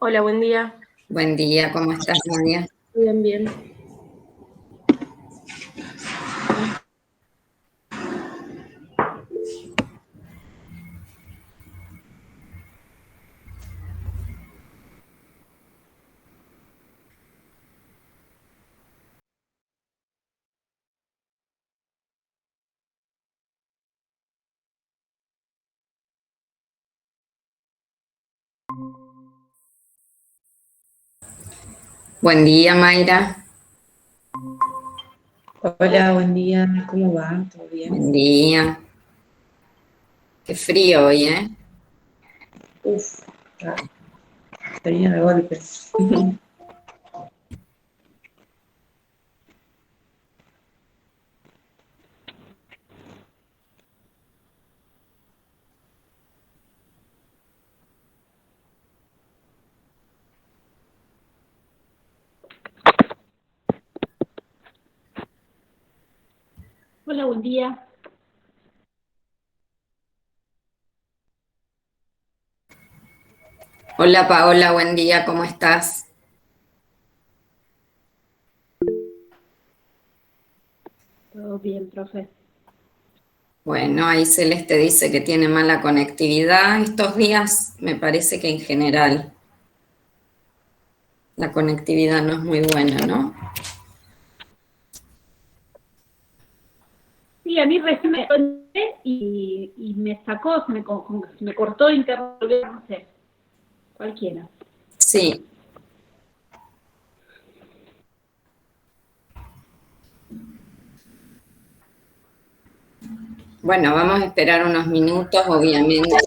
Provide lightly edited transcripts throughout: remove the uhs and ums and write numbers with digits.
Hola, buen día. Buen día, ¿cómo estás, Nadia? Bien, bien. Buen día, Mayra. Hola, buen día, ¿cómo va? ¿Todo bien? Buen día. Qué frío hoy, ¿eh? Uf, tenía de golpe. Hola, buen día. Hola, Paola, buen día, ¿cómo estás? Todo bien, profe. Bueno, ahí Celeste dice que tiene mala conectividad estos días. Me parece que en general la conectividad no es muy buena, ¿no? Sí, a mí recién me conecté y me sacó, se me cortó internet, no sé, cualquiera. Sí. Bueno, vamos a esperar unos minutos, obviamente.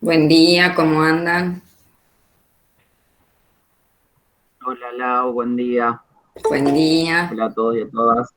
Buen día, ¿cómo andan? Hola Lau, buen día. Buen día. Hola a todos y a todas.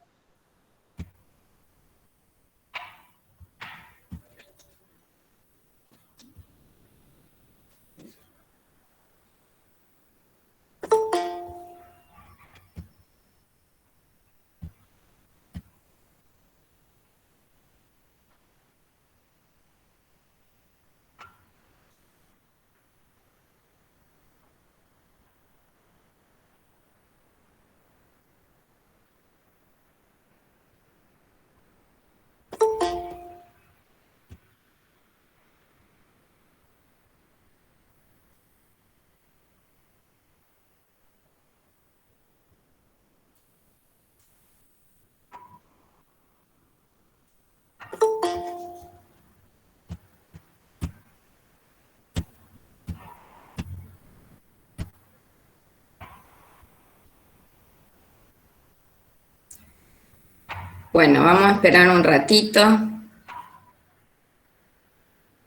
Bueno, vamos a esperar un ratito.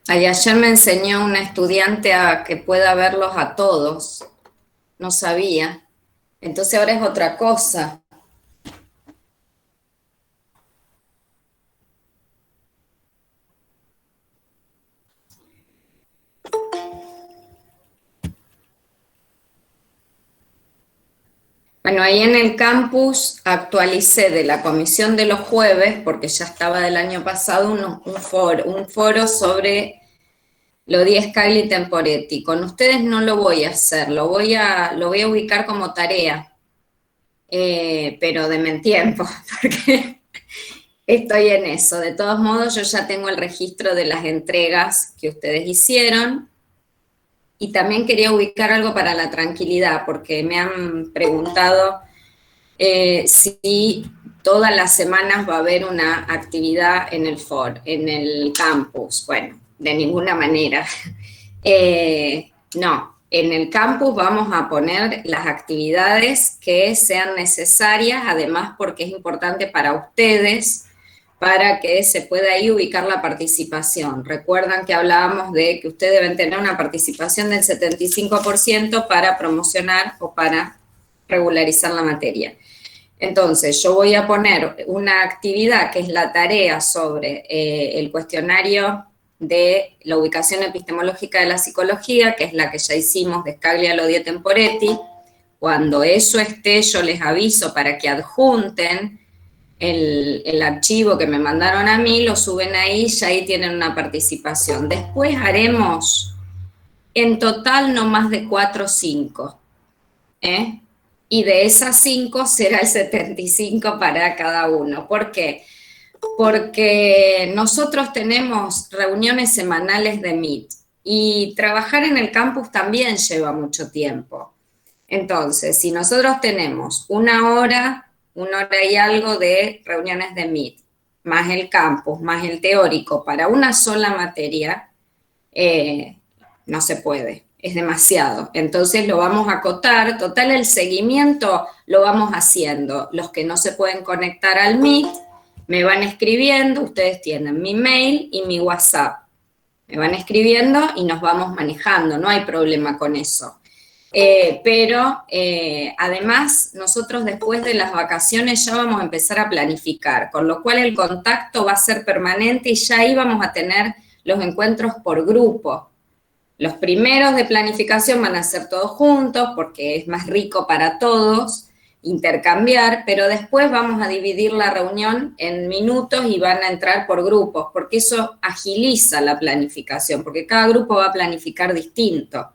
Ayer me enseñó una estudiante a que pueda verlos a todos. No sabía. Entonces ahora es otra cosa. Bueno, ahí en el campus actualicé de la comisión de los jueves, porque ya estaba del año pasado, un foro sobre lo di Scaglie y Temporetti. Con ustedes no lo voy a hacer, lo voy a ubicar como tarea. pero denme tiempo, porque estoy en eso. De todos modos, yo ya tengo el registro de las entregas que ustedes hicieron. Y también quería ubicar algo para la tranquilidad, porque me han preguntado si todas las semanas va a haber una actividad en el campus. Bueno, de ninguna manera. No, en el campus vamos a poner las actividades que sean necesarias, además porque es importante para ustedes, para que se pueda ahí ubicar la participación. Recuerdan que hablábamos de que ustedes deben tener una participación del 75% para promocionar o para regularizar la materia. Entonces, yo voy a poner una actividad que es la tarea sobre el cuestionario de la ubicación epistemológica de la psicología, que es la que ya hicimos de Scaglia, Lodi e Temporetti. Cuando eso esté, yo les aviso para que adjunten el archivo que me mandaron a mí, lo suben ahí, ya ahí tienen una participación. Después haremos en total no más de 4 o 5, y de esas 5 será el 75 para cada uno. ¿Por qué? Porque nosotros tenemos reuniones semanales de Meet y trabajar en el campus también lleva mucho tiempo. Entonces, si nosotros tenemos una hora y algo de reuniones de Meet, más el campus, más el teórico, para una sola materia, no se puede, es demasiado. Entonces lo vamos a acotar, total el seguimiento lo vamos haciendo. Los que no se pueden conectar al Meet, me van escribiendo, ustedes tienen mi mail y mi WhatsApp. Me van escribiendo y nos vamos manejando, no hay problema con eso. Pero además nosotros después de las vacaciones ya vamos a empezar a planificar, con lo cual el contacto va a ser permanente y ya ahí vamos a tener los encuentros por grupo. Los primeros de planificación van a ser todos juntos porque es más rico para todos intercambiar, pero después vamos a dividir la reunión en minutos y van a entrar por grupos, porque eso agiliza la planificación, porque cada grupo va a planificar distinto.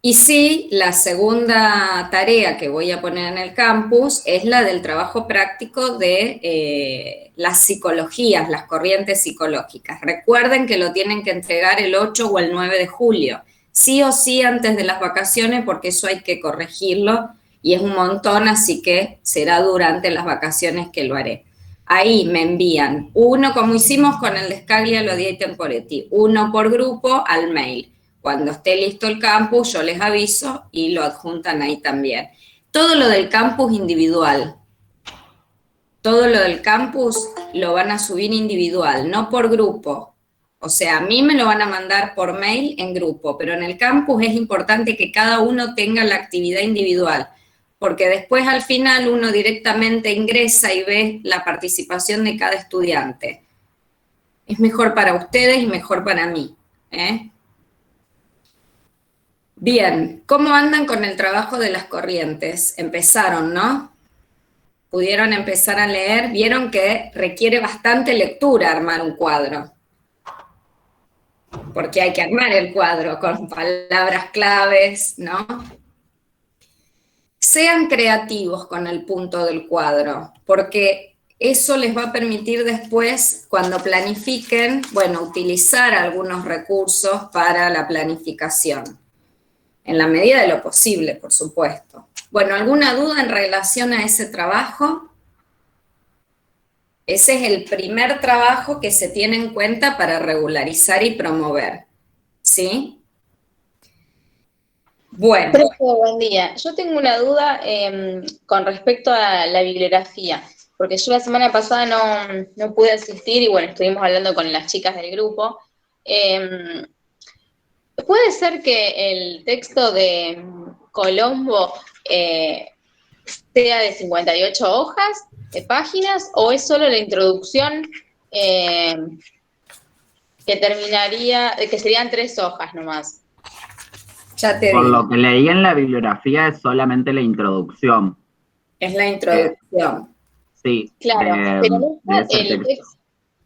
Y sí, la segunda tarea que voy a poner en el campus es la del trabajo práctico de las psicologías, las corrientes psicológicas. Recuerden que lo tienen que entregar el 8 o el 9 de julio, sí o sí antes de las vacaciones, porque eso hay que corregirlo y es un montón, así que será durante las vacaciones que lo haré. Ahí me envían uno, como hicimos con el de Scaglia, Lodi e Temporetti, uno por grupo al mail. Cuando esté listo el campus, yo les aviso y lo adjuntan ahí también. Todo lo del campus individual. Todo lo del campus lo van a subir individual, no por grupo. O sea, a mí me lo van a mandar por mail en grupo, pero en el campus es importante que cada uno tenga la actividad individual, porque después al final uno directamente ingresa y ve la participación de cada estudiante. Es mejor para ustedes y mejor para mí, Bien, ¿cómo andan con el trabajo de las corrientes? Empezaron, ¿no? Pudieron empezar a leer, vieron que requiere bastante lectura armar un cuadro. Porque hay que armar el cuadro con palabras claves, ¿no? Sean creativos con el punto del cuadro, porque eso les va a permitir después, cuando planifiquen, bueno, utilizar algunos recursos para la planificación. En la medida de lo posible, por supuesto. Bueno, ¿alguna duda en relación a ese trabajo? Ese es el primer trabajo que se tiene en cuenta para regularizar y promover, ¿sí? Bueno. Profe, buen día. Yo tengo una duda con respecto a la bibliografía, porque yo la semana pasada no pude asistir y bueno, estuvimos hablando con las chicas del grupo. ¿Puede ser que el texto de Colombo sea de 58 hojas, de páginas, o es solo la introducción que serían 3 hojas nomás? Ya te Por digo. lo que leí en la bibliografía es solamente la introducción. Es la introducción. Sí. Claro, pero no está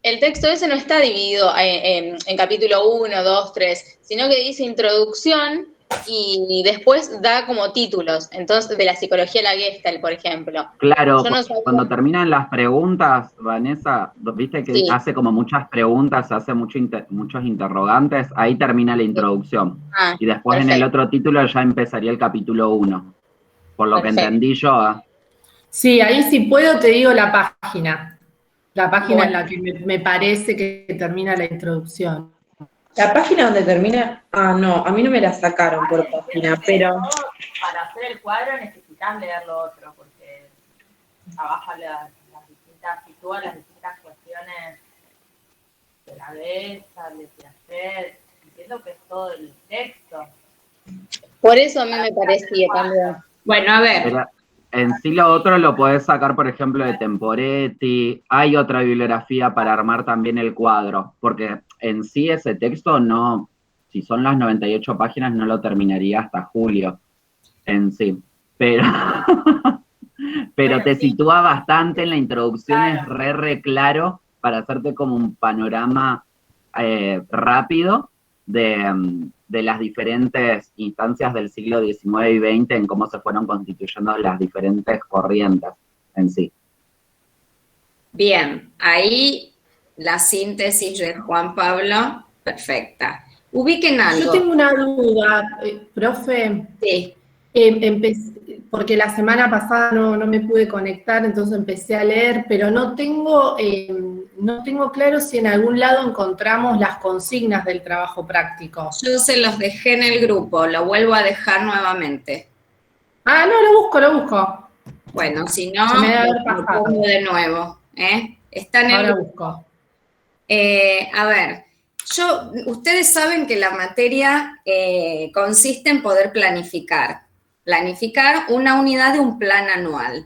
el texto ese no está dividido en capítulo 1, 2, 3, sino que dice introducción y después da como títulos, entonces de la psicología de la Gestalt, por ejemplo. Claro, Yo no sabía. cuando terminan las preguntas, Vanessa, viste que Sí. hace como muchas preguntas, hace muchos interrogantes, ahí termina la introducción. Ah, Y después en el perfecto. otro título ya empezaría el capítulo 1, por lo que Perfecto. entendí yo. Sí, ahí si puedo te digo la página. La página en Bueno. la que me parece que termina la introducción. La página donde termina, no, a mí no me la sacaron por página, pero Para hacer el cuadro necesitas leer lo otro, porque trabaja las distintas, sitúa las distintas cuestiones de la belleza, de Piaget. Entiendo que es todo el texto. Por eso a mí me parecía también. Bueno, a ver, Pero en sí lo otro lo podés sacar, por ejemplo, de Temporetti. Hay otra bibliografía para armar también el cuadro, porque en sí ese texto no, si son las 98 páginas, no lo terminaría hasta julio en sí. Pero, pero te sitúa bastante en la introducción, es re claro para hacerte como un panorama rápido de las diferentes instancias del siglo XIX y XX en cómo se fueron constituyendo las diferentes corrientes en sí. bien, ahí la síntesis de Juan Pablo, perfecta. Ubiquen algo. Yo tengo una duda, profe. Sí. Porque la semana pasada no me pude conectar, entonces empecé a leer, pero no tengo claro si en algún lado encontramos las consignas del trabajo práctico. Yo se los dejé en el grupo, lo vuelvo a dejar nuevamente. Ah, no, lo busco. Bueno, si no, Se me debe haber lo pasado. pongo de nuevo. Está en el Ahora grupo. busco. A ver, ustedes saben que la materia consiste en poder planificar una unidad de un plan anual.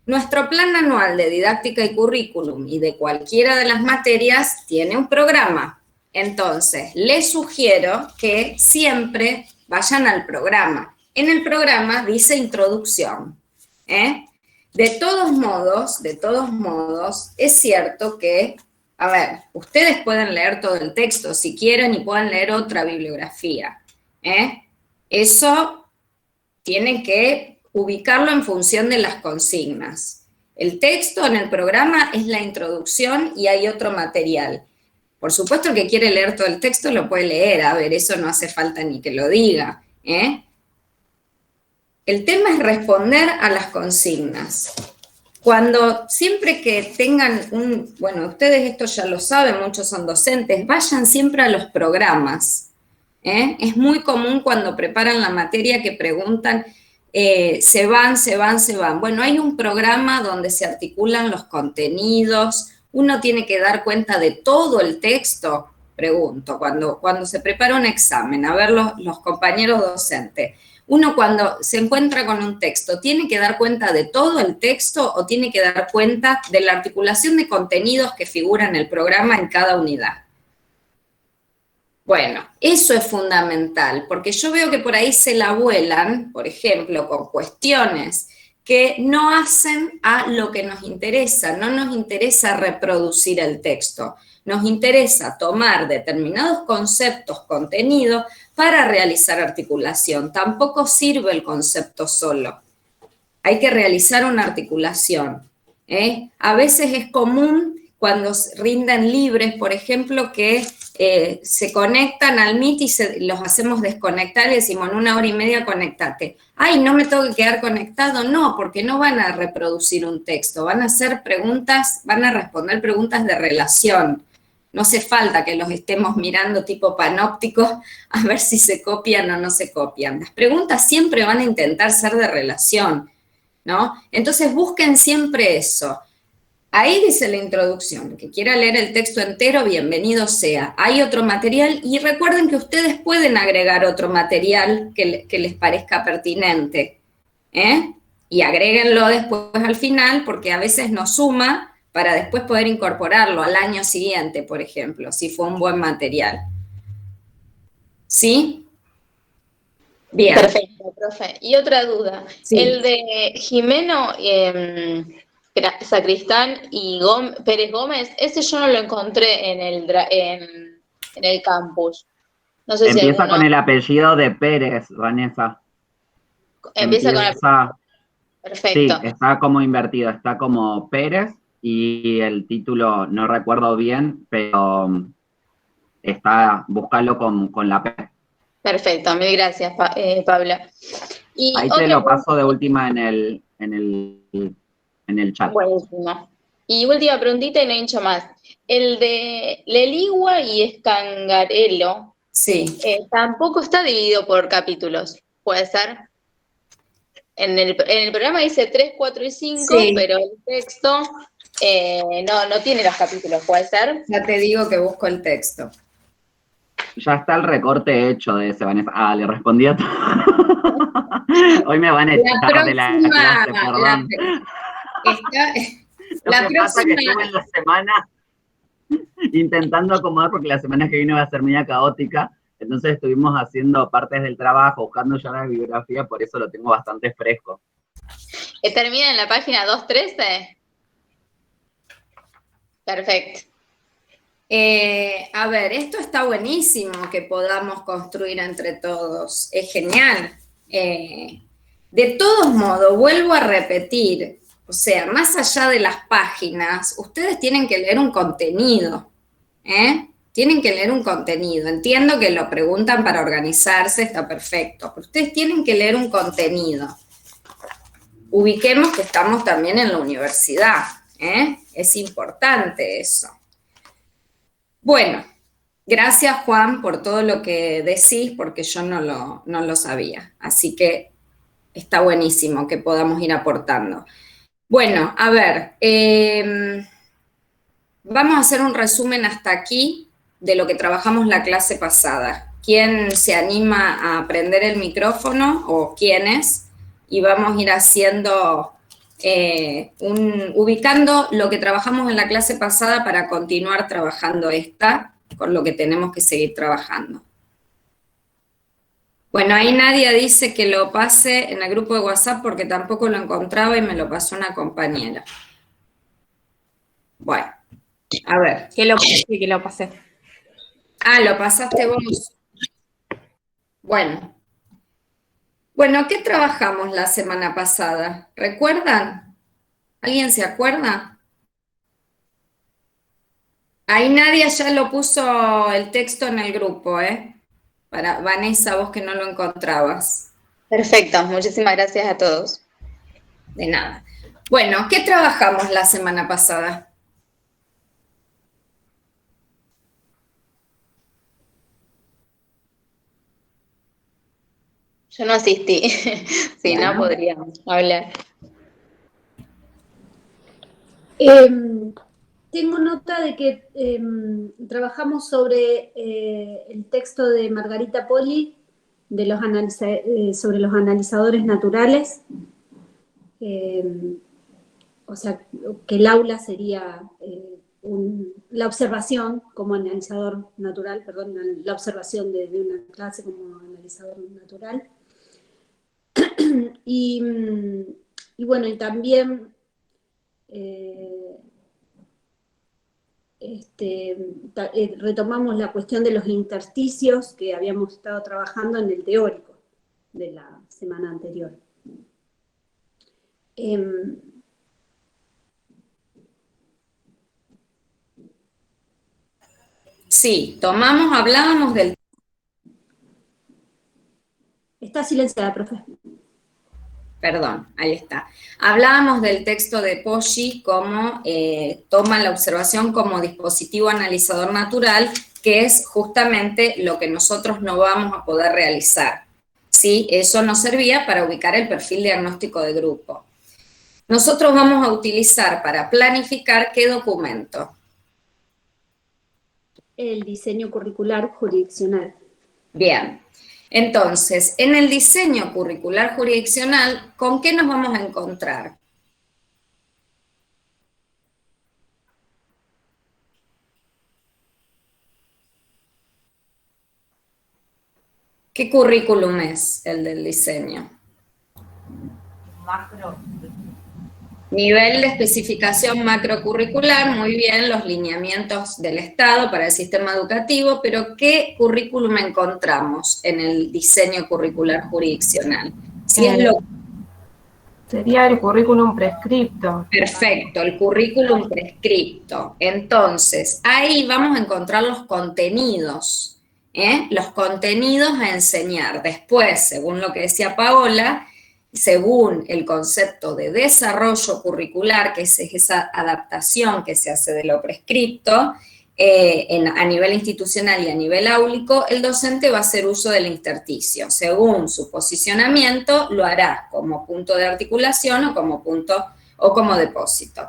Nuestro plan anual de didáctica y currículum y de cualquiera de las materias tiene un programa. Entonces, les sugiero que siempre vayan al programa. En el programa dice introducción. De todos modos, es cierto que, a ver, ustedes pueden leer todo el texto si quieren y pueden leer otra bibliografía. Eso tienen que ubicarlo en función de las consignas. El texto en el programa es la introducción y hay otro material. Por supuesto, el que quiere leer todo el texto lo puede leer, a ver, eso no hace falta ni que lo diga. El tema es responder a las consignas. Siempre que tengan bueno, ustedes esto ya lo saben, muchos son docentes, vayan siempre a los programas. Es muy común cuando preparan la materia que preguntan, se van. Bueno, hay un programa donde se articulan los contenidos, uno tiene que dar cuenta de todo el texto, pregunto, cuando se prepara un examen, a ver los compañeros docentes. Uno cuando se encuentra con un texto, ¿tiene que dar cuenta de todo el texto o tiene que dar cuenta de la articulación de contenidos que figuran en el programa en cada unidad? Bueno, eso es fundamental, porque yo veo que por ahí se la vuelan, por ejemplo, con cuestiones que no hacen a lo que nos interesa. No nos interesa reproducir el texto, nos interesa tomar determinados conceptos, contenidos, para realizar articulación. Tampoco sirve el concepto solo. Hay que realizar una articulación. A veces es común cuando rinden libres, por ejemplo, que se conectan al Meet y los hacemos desconectar y decimos en 1 hora y media conectate. Ay, ¿no me tengo que quedar conectado? No, porque no van a reproducir un texto, van a hacer preguntas, van a responder preguntas de relación. No hace falta que los estemos mirando tipo panópticos a ver si se copian o no se copian. Las preguntas siempre van a intentar ser de relación, ¿no? Entonces busquen siempre eso. Ahí dice la introducción, el que quiera leer el texto entero, bienvenido sea. Hay otro material y recuerden que ustedes pueden agregar otro material que les parezca pertinente. Y agréguenlo después al final porque a veces nos suma para después poder incorporarlo al año siguiente, por ejemplo, si fue un buen material. ¿Sí? Bien. Perfecto, profe. Y otra duda. Sí. El de Jimeno Sacristán y Pérez Gómez, ese yo no lo encontré en el campus. No sé si Empieza alguno con el apellido de Pérez, Vanessa. empieza con el... Sí, Perfecto. está como invertido, está como Pérez y el título no recuerdo bien, pero está, búscalo con la P. Perfecto, mil gracias, Paula. Y Ahí te otra lo paso de pregunta, última en el chat. buenísimo. Y última preguntita y no hincho más. El de Leligua y Escangarelo Sí, tampoco está dividido por capítulos, ¿puede ser? En el programa dice 3, 4 y 5, sí, pero el texto no tiene los capítulos, ¿puede ser? ya te digo que busco el texto. Ya está el recorte hecho de ese, Vanessa. Ah, le respondí a todo. Hoy me van a La echar de la próxima, clase, perdón. está, Lo la que pasa es que próxima, estuve en la semana intentando acomodar porque la semana que viene va a ser media caótica. Entonces estuvimos haciendo partes del trabajo, buscando ya la bibliografía, por eso lo tengo bastante fresco. ¿Termina en la página 213? Perfecto. a ver, esto está buenísimo que podamos construir entre todos, es genial. De todos modos, vuelvo a repetir, o sea, más allá de las páginas, ustedes tienen que leer un contenido, ¿eh? Tienen que leer un contenido. Entiendo que lo preguntan para organizarse, está perfecto, pero ustedes tienen que leer un contenido. Ubiquemos que estamos también en la universidad, ¿eh? Es importante eso. Bueno, gracias Juan por todo lo que decís, porque yo no lo sabía. Así que está buenísimo que podamos ir aportando. Bueno, a ver, vamos a hacer un resumen hasta aquí de lo que trabajamos la clase pasada. ¿Quién se anima a prender el micrófono o quiénes? Y vamos a ir haciendo, ubicando lo que trabajamos en la clase pasada para continuar trabajando esta con lo que tenemos que seguir trabajando. Bueno, ahí Nadia dice que lo pase en el grupo de WhatsApp porque tampoco lo encontraba y me lo pasó una compañera. Bueno, a ver. Que lo pasé. Ah, lo pasaste vos. Bueno. Bueno, ¿qué trabajamos la semana pasada? ¿Recuerdan? ¿Alguien se acuerda? Ahí Nadia ya lo puso el texto en el grupo, ¿eh? Para Vanessa, vos que no lo encontrabas. Perfecto, muchísimas gracias a todos. De nada. Bueno, ¿qué trabajamos la semana pasada? Yo no asistí, si no Bueno. podríamos hablar. Tengo nota de que trabajamos sobre el texto de Margarita Poli de sobre los analizadores naturales. O sea, que el aula sería la observación como analizador natural, perdón, la observación de una clase como analizador natural. Y bueno, y también retomamos la cuestión de los intersticios que habíamos estado trabajando en el teórico de la semana anterior. Sí, hablábamos del... Está silenciada, profe. Perdón, ahí está. Hablábamos del texto de Poggi como toma la observación como dispositivo analizador natural, que es justamente lo que nosotros no vamos a poder realizar. ¿Sí? Eso nos servía para ubicar el perfil diagnóstico de grupo. Nosotros vamos a utilizar para planificar ¿qué documento? El diseño curricular jurisdiccional. Bien. Entonces, en el diseño curricular jurisdiccional, ¿con qué nos vamos a encontrar? ¿Qué currículum es el del diseño? Macro. Nivel de especificación macrocurricular, muy bien, los lineamientos del Estado para el sistema educativo, pero ¿qué currículum encontramos en el diseño curricular jurisdiccional? Si es lo Sería el currículum prescripto. Perfecto, el currículum prescripto. Entonces, ahí vamos a encontrar los contenidos, los contenidos a enseñar. Después, según lo que decía Paola, según el concepto de desarrollo curricular, que es esa adaptación que se hace de lo prescripto, a nivel institucional y a nivel áulico, el docente va a hacer uso del intersticio. Según su posicionamiento, lo hará como punto de articulación o como punto o como depósito.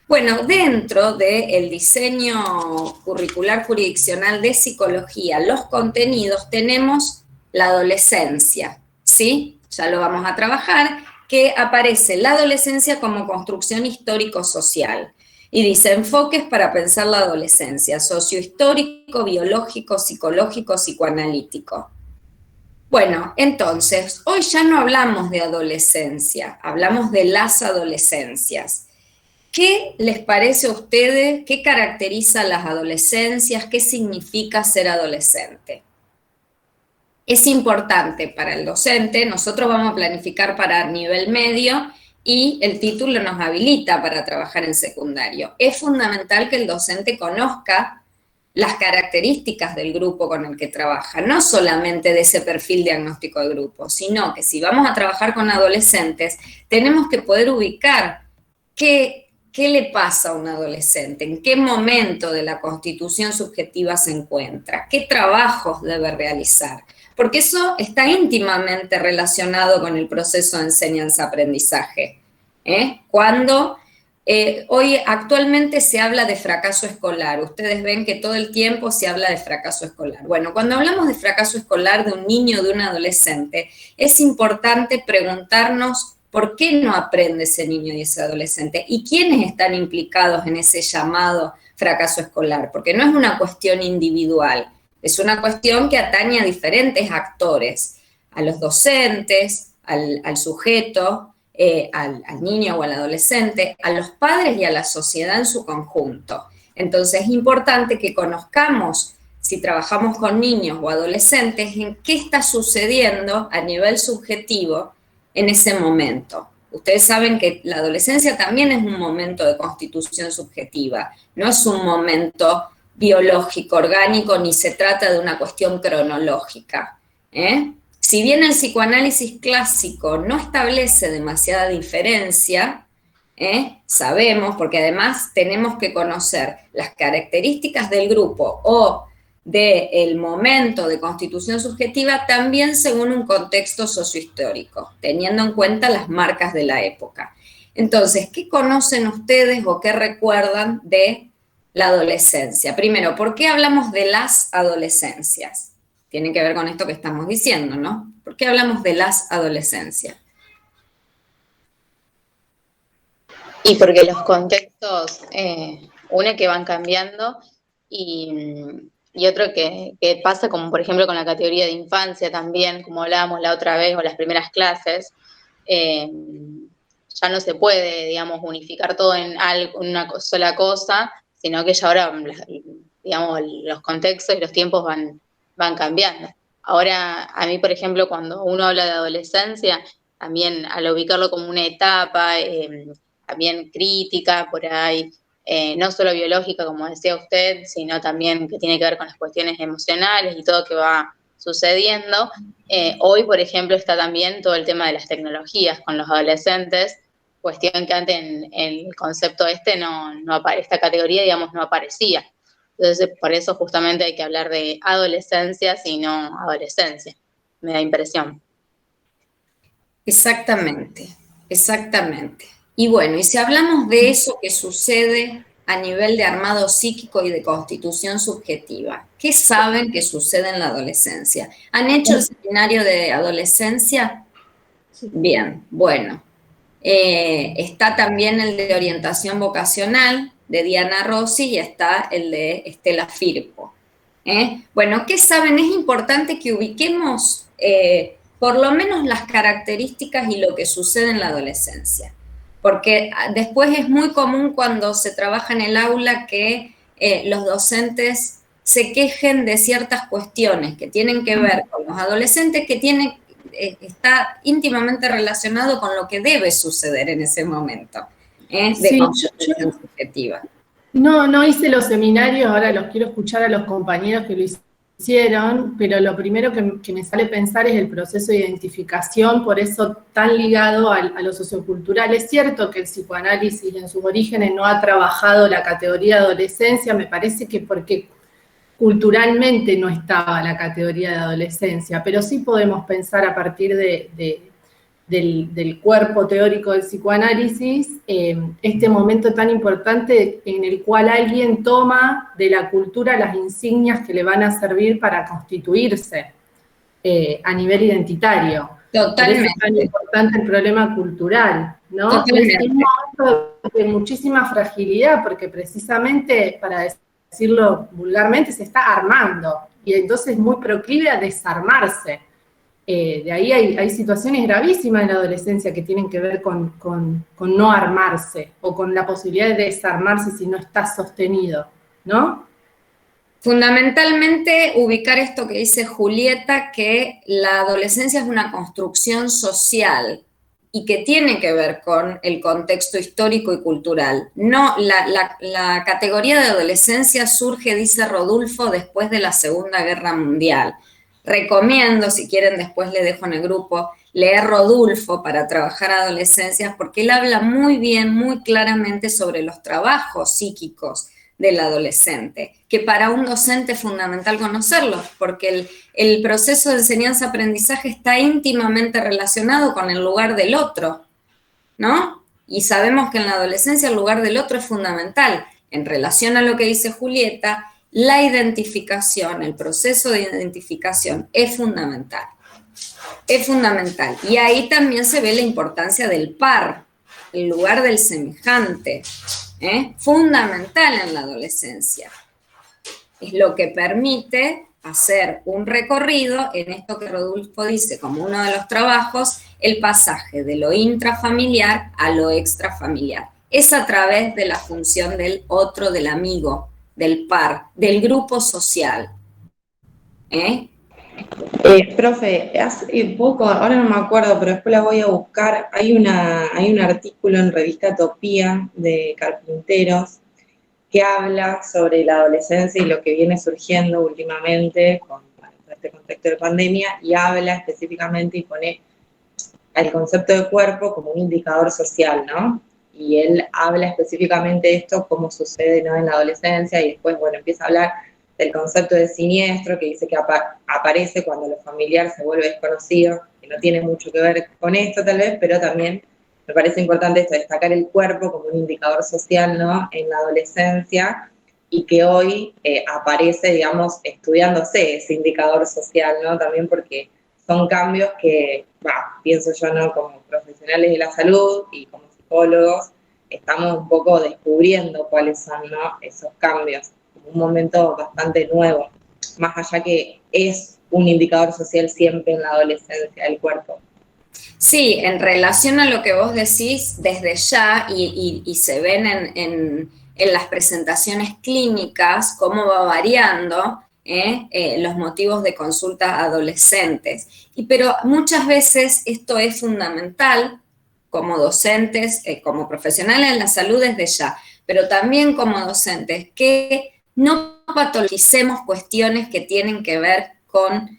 Bueno, dentro del diseño curricular jurisdiccional de psicología, los contenidos, tenemos la adolescencia, ¿sí? Ya lo vamos a trabajar, que aparece la adolescencia como construcción histórico-social. Y dice, enfoques para pensar la adolescencia, sociohistórico, biológico, psicológico, psicoanalítico. Bueno, entonces, hoy ya no hablamos de adolescencia, hablamos de las adolescencias. ¿Qué les parece a ustedes? ¿Qué caracteriza las adolescencias? ¿Qué significa ser adolescente? Es importante para el docente, nosotros vamos a planificar para nivel medio, y el título nos habilita para trabajar en secundario. Es fundamental que el docente conozca las características del grupo con el que trabaja, no solamente de ese perfil diagnóstico de grupo, sino que si vamos a trabajar con adolescentes, tenemos que poder ubicar qué le pasa a un adolescente, en qué momento de la constitución subjetiva se encuentra, qué trabajos debe realizar, porque eso está íntimamente relacionado con el proceso de enseñanza-aprendizaje. Cuando hoy actualmente se habla de fracaso escolar, ustedes ven que todo el tiempo se habla de fracaso escolar. Bueno, cuando hablamos de fracaso escolar de un niño o de un adolescente, es importante preguntarnos por qué no aprende ese niño y ese adolescente y quiénes están implicados en ese llamado fracaso escolar, porque no es una cuestión individual. Es una cuestión que atañe a diferentes actores, a los docentes, al sujeto, al niño o al adolescente, a los padres y a la sociedad en su conjunto. Entonces es importante que conozcamos, si trabajamos con niños o adolescentes, en qué está sucediendo a nivel subjetivo en ese momento. Ustedes saben que la adolescencia también es un momento de constitución subjetiva, no es un momento biológico, orgánico, ni se trata de una cuestión cronológica. Si bien el psicoanálisis clásico no establece demasiada diferencia, sabemos, porque además tenemos que conocer las características del grupo o del momento de constitución subjetiva también según un contexto sociohistórico, teniendo en cuenta las marcas de la época. Entonces, ¿qué conocen ustedes o qué recuerdan de la adolescencia? Primero, ¿por qué hablamos de las adolescencias? Tiene que ver con esto que estamos diciendo, ¿no? ¿Por qué hablamos de las adolescencias? Y porque los contextos, uno que van cambiando y otro que pasa como por ejemplo con la categoría de infancia también, como hablábamos la otra vez o las primeras clases, ya no se puede, digamos, unificar todo en una sola cosa, sino que ya ahora, digamos, los contextos y los tiempos van cambiando. Ahora, a mí, por ejemplo, cuando uno habla de adolescencia, también al ubicarlo como una etapa, también crítica por ahí, no solo biológica, como decía usted, sino también que tiene que ver con las cuestiones emocionales y todo que va sucediendo. Hoy, por ejemplo, está también todo el tema de las tecnologías con los adolescentes, cuestión que antes en el concepto esta categoría, digamos, no aparecía. Entonces, por eso justamente hay que hablar de adolescencia, sino adolescencia. Me da impresión. Exactamente, exactamente. Y bueno, y si hablamos de eso que sucede a nivel de armado psíquico y de constitución subjetiva, ¿qué saben que sucede en la adolescencia? ¿Han hecho el seminario de adolescencia? Bien, bueno. Está también el de orientación vocacional de Diana Rossi y está el de Estela Firpo. Bueno, ¿qué saben? Es importante que ubiquemos por lo menos las características y lo que sucede en la adolescencia. porque después es muy común cuando se trabaja en el aula que los docentes se quejen de ciertas cuestiones que tienen que ver con los adolescentes, que está íntimamente relacionado con lo que debe suceder en ese momento, de Sí, constitución subjetiva. No hice los seminarios, ahora los quiero escuchar a los compañeros que lo hicieron, pero lo primero que me sale pensar es el proceso de identificación, por eso tan ligado a lo sociocultural. Es cierto que el psicoanálisis en sus orígenes no ha trabajado la categoría de adolescencia, me parece que porque culturalmente no estaba la categoría de adolescencia, pero sí podemos pensar a partir del cuerpo teórico del psicoanálisis, este momento tan importante en el cual alguien toma de la cultura las insignias que le van a servir para constituirse a nivel identitario. Totalmente. Por eso es tan importante el problema cultural, ¿no? Totalmente. Es un momento de muchísima fragilidad, porque precisamente, para decirlo vulgarmente, se está armando, y entonces es muy proclive a desarmarse. De ahí hay situaciones gravísimas en la adolescencia que tienen que ver con no armarse, o con la posibilidad de desarmarse si no está sostenido, ¿no? Fundamentalmente ubicar esto que dice Julieta, que la adolescencia es una construcción social y que tiene que ver con el contexto histórico y cultural. No, la categoría de adolescencia surge, dice Rodulfo, después de la Segunda Guerra Mundial. Recomiendo, si quieren después le dejo en el grupo, leer Rodulfo para trabajar adolescencias, porque él habla muy bien, muy claramente sobre los trabajos psíquicos del adolescente, que para un docente es fundamental conocerlos, porque el proceso de enseñanza-aprendizaje está íntimamente relacionado con el lugar del otro, ¿no? Y sabemos que en la adolescencia el lugar del otro es fundamental. En relación a lo que dice Julieta, la identificación, el proceso de identificación es fundamental. Es fundamental. Y ahí también se ve la importancia del par, el lugar del semejante, fundamental en la adolescencia. Es lo que permite hacer un recorrido en esto que Rodulfo dice como uno de los trabajos, el pasaje de lo intrafamiliar a lo extrafamiliar. Es a través de la función del otro, del amigo, del par, del grupo social. Profe, hace poco, ahora no me acuerdo, pero después la voy a buscar, hay un artículo en revista Topía de Carpinteros que habla sobre la adolescencia y lo que viene surgiendo últimamente con este contexto de pandemia, y habla específicamente y pone el concepto de cuerpo como un indicador social, ¿no? Y él habla específicamente de esto, cómo sucede, ¿no?, en la adolescencia, y después, bueno, empieza a hablar del concepto de siniestro, que dice que aparece cuando lo familiar se vuelve desconocido, que no tiene mucho que ver con esto tal vez, pero también me parece importante esto, destacar el cuerpo como un indicador social, ¿no?, en la adolescencia, y que hoy aparece, digamos, estudiándose ese indicador social, ¿no?, también porque son cambios que, pienso yo, ¿no?, como profesionales de la salud y como psicólogos, estamos un poco descubriendo cuáles son, ¿no?, esos cambios. Un momento bastante nuevo, más allá que es un indicador social siempre en la adolescencia del cuerpo. Sí, en relación a lo que vos decís, desde ya, y se ven en las presentaciones clínicas, cómo va variando los motivos de consulta a adolescentes. Pero muchas veces esto es fundamental como docentes, como profesionales en la salud desde ya, pero también como docentes, que no patologicemos cuestiones que tienen que ver con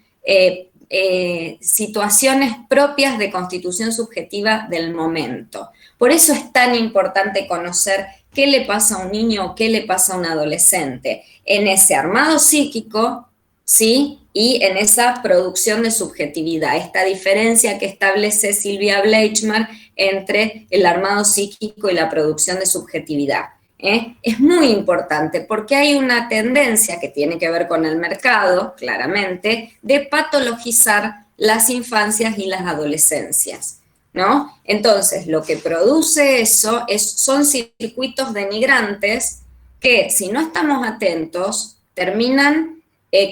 situaciones propias de constitución subjetiva del momento. Por eso es tan importante conocer qué le pasa a un niño o qué le pasa a un adolescente en ese armado psíquico, ¿sí?, y en esa producción de subjetividad, esta diferencia que establece Silvia Bleichmar entre el armado psíquico y la producción de subjetividad. Es muy importante porque hay una tendencia que tiene que ver con el mercado, claramente, de patologizar las infancias y las adolescencias, ¿no? Entonces, lo que produce eso son circuitos denigrantes que, si no estamos atentos, terminan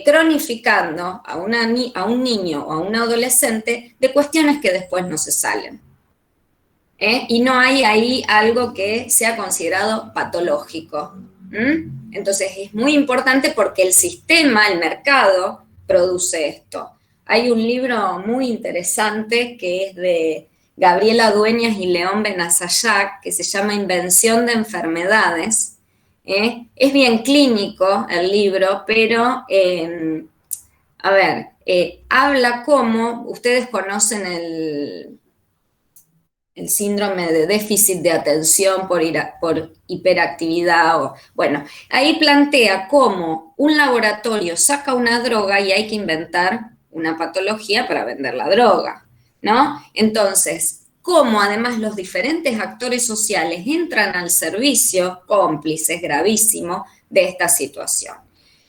cronificando a un niño o a un adolescente de cuestiones que después no se salen. y no hay ahí algo que sea considerado patológico. Entonces es muy importante porque el sistema, el mercado, produce esto. Hay un libro muy interesante que es de Gabriela Dueñas y León Benazayac, que se llama Invención de Enfermedades. Es bien clínico el libro, pero, habla cómo, ustedes conocen el síndrome de déficit de atención por hiperactividad. Bueno, ahí plantea cómo un laboratorio saca una droga y hay que inventar una patología para vender la droga, ¿no? Entonces, cómo además los diferentes actores sociales entran al servicio, cómplices, gravísimo, de esta situación.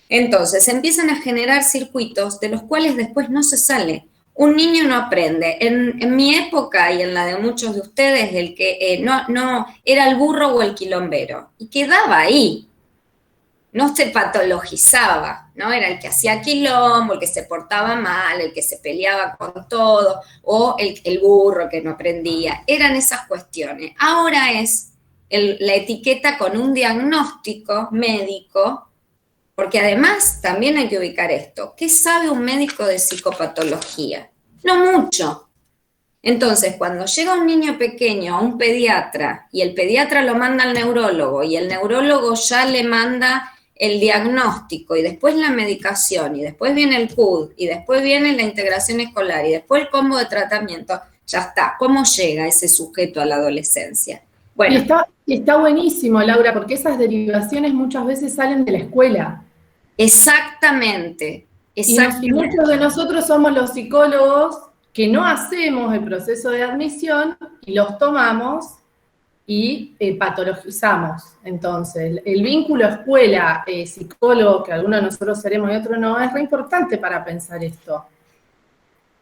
Entonces, empiezan a generar circuitos de los cuales después no se sale. Un niño no aprende. En mi época y en la de muchos de ustedes, el que no era el burro o el quilombero, y quedaba ahí. No se patologizaba, ¿no? Era el que hacía quilombo, el que se portaba mal, el que se peleaba con todo, o el burro que no aprendía. Eran esas cuestiones. Ahora es la etiqueta con un diagnóstico médico, porque además también hay que ubicar esto. ¿Qué sabe un médico de psicopatología? No mucho. Entonces, cuando llega un niño pequeño a un pediatra y el pediatra lo manda al neurólogo y el neurólogo ya le manda el diagnóstico y después la medicación y después viene el PUD y después viene la integración escolar y después el combo de tratamiento, ya está. ¿Cómo llega ese sujeto a la adolescencia? Bueno. Y está buenísimo, Laura, porque esas derivaciones muchas veces salen de la escuela. Exactamente. Y muchos de nosotros somos los psicólogos que no hacemos el proceso de admisión y los tomamos y patologizamos. Entonces, el vínculo escuela-psicólogo, que algunos de nosotros seremos y otros no, es re importante para pensar esto.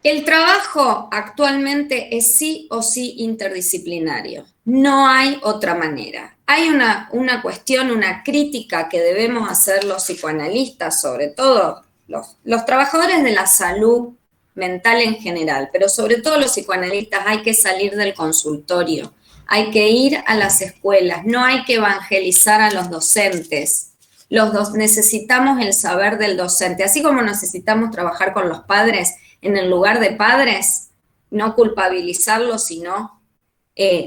El trabajo actualmente es sí o sí interdisciplinario. No hay otra manera. Hay una cuestión, una crítica que debemos hacer los psicoanalistas, sobre todo los trabajadores de la salud mental en general, pero sobre todo los psicoanalistas. Hay que salir del consultorio, hay que ir a las escuelas, no hay que evangelizar a los docentes. Necesitamos el saber del docente, así como necesitamos trabajar con los padres en el lugar de padres, no culpabilizarlos, sino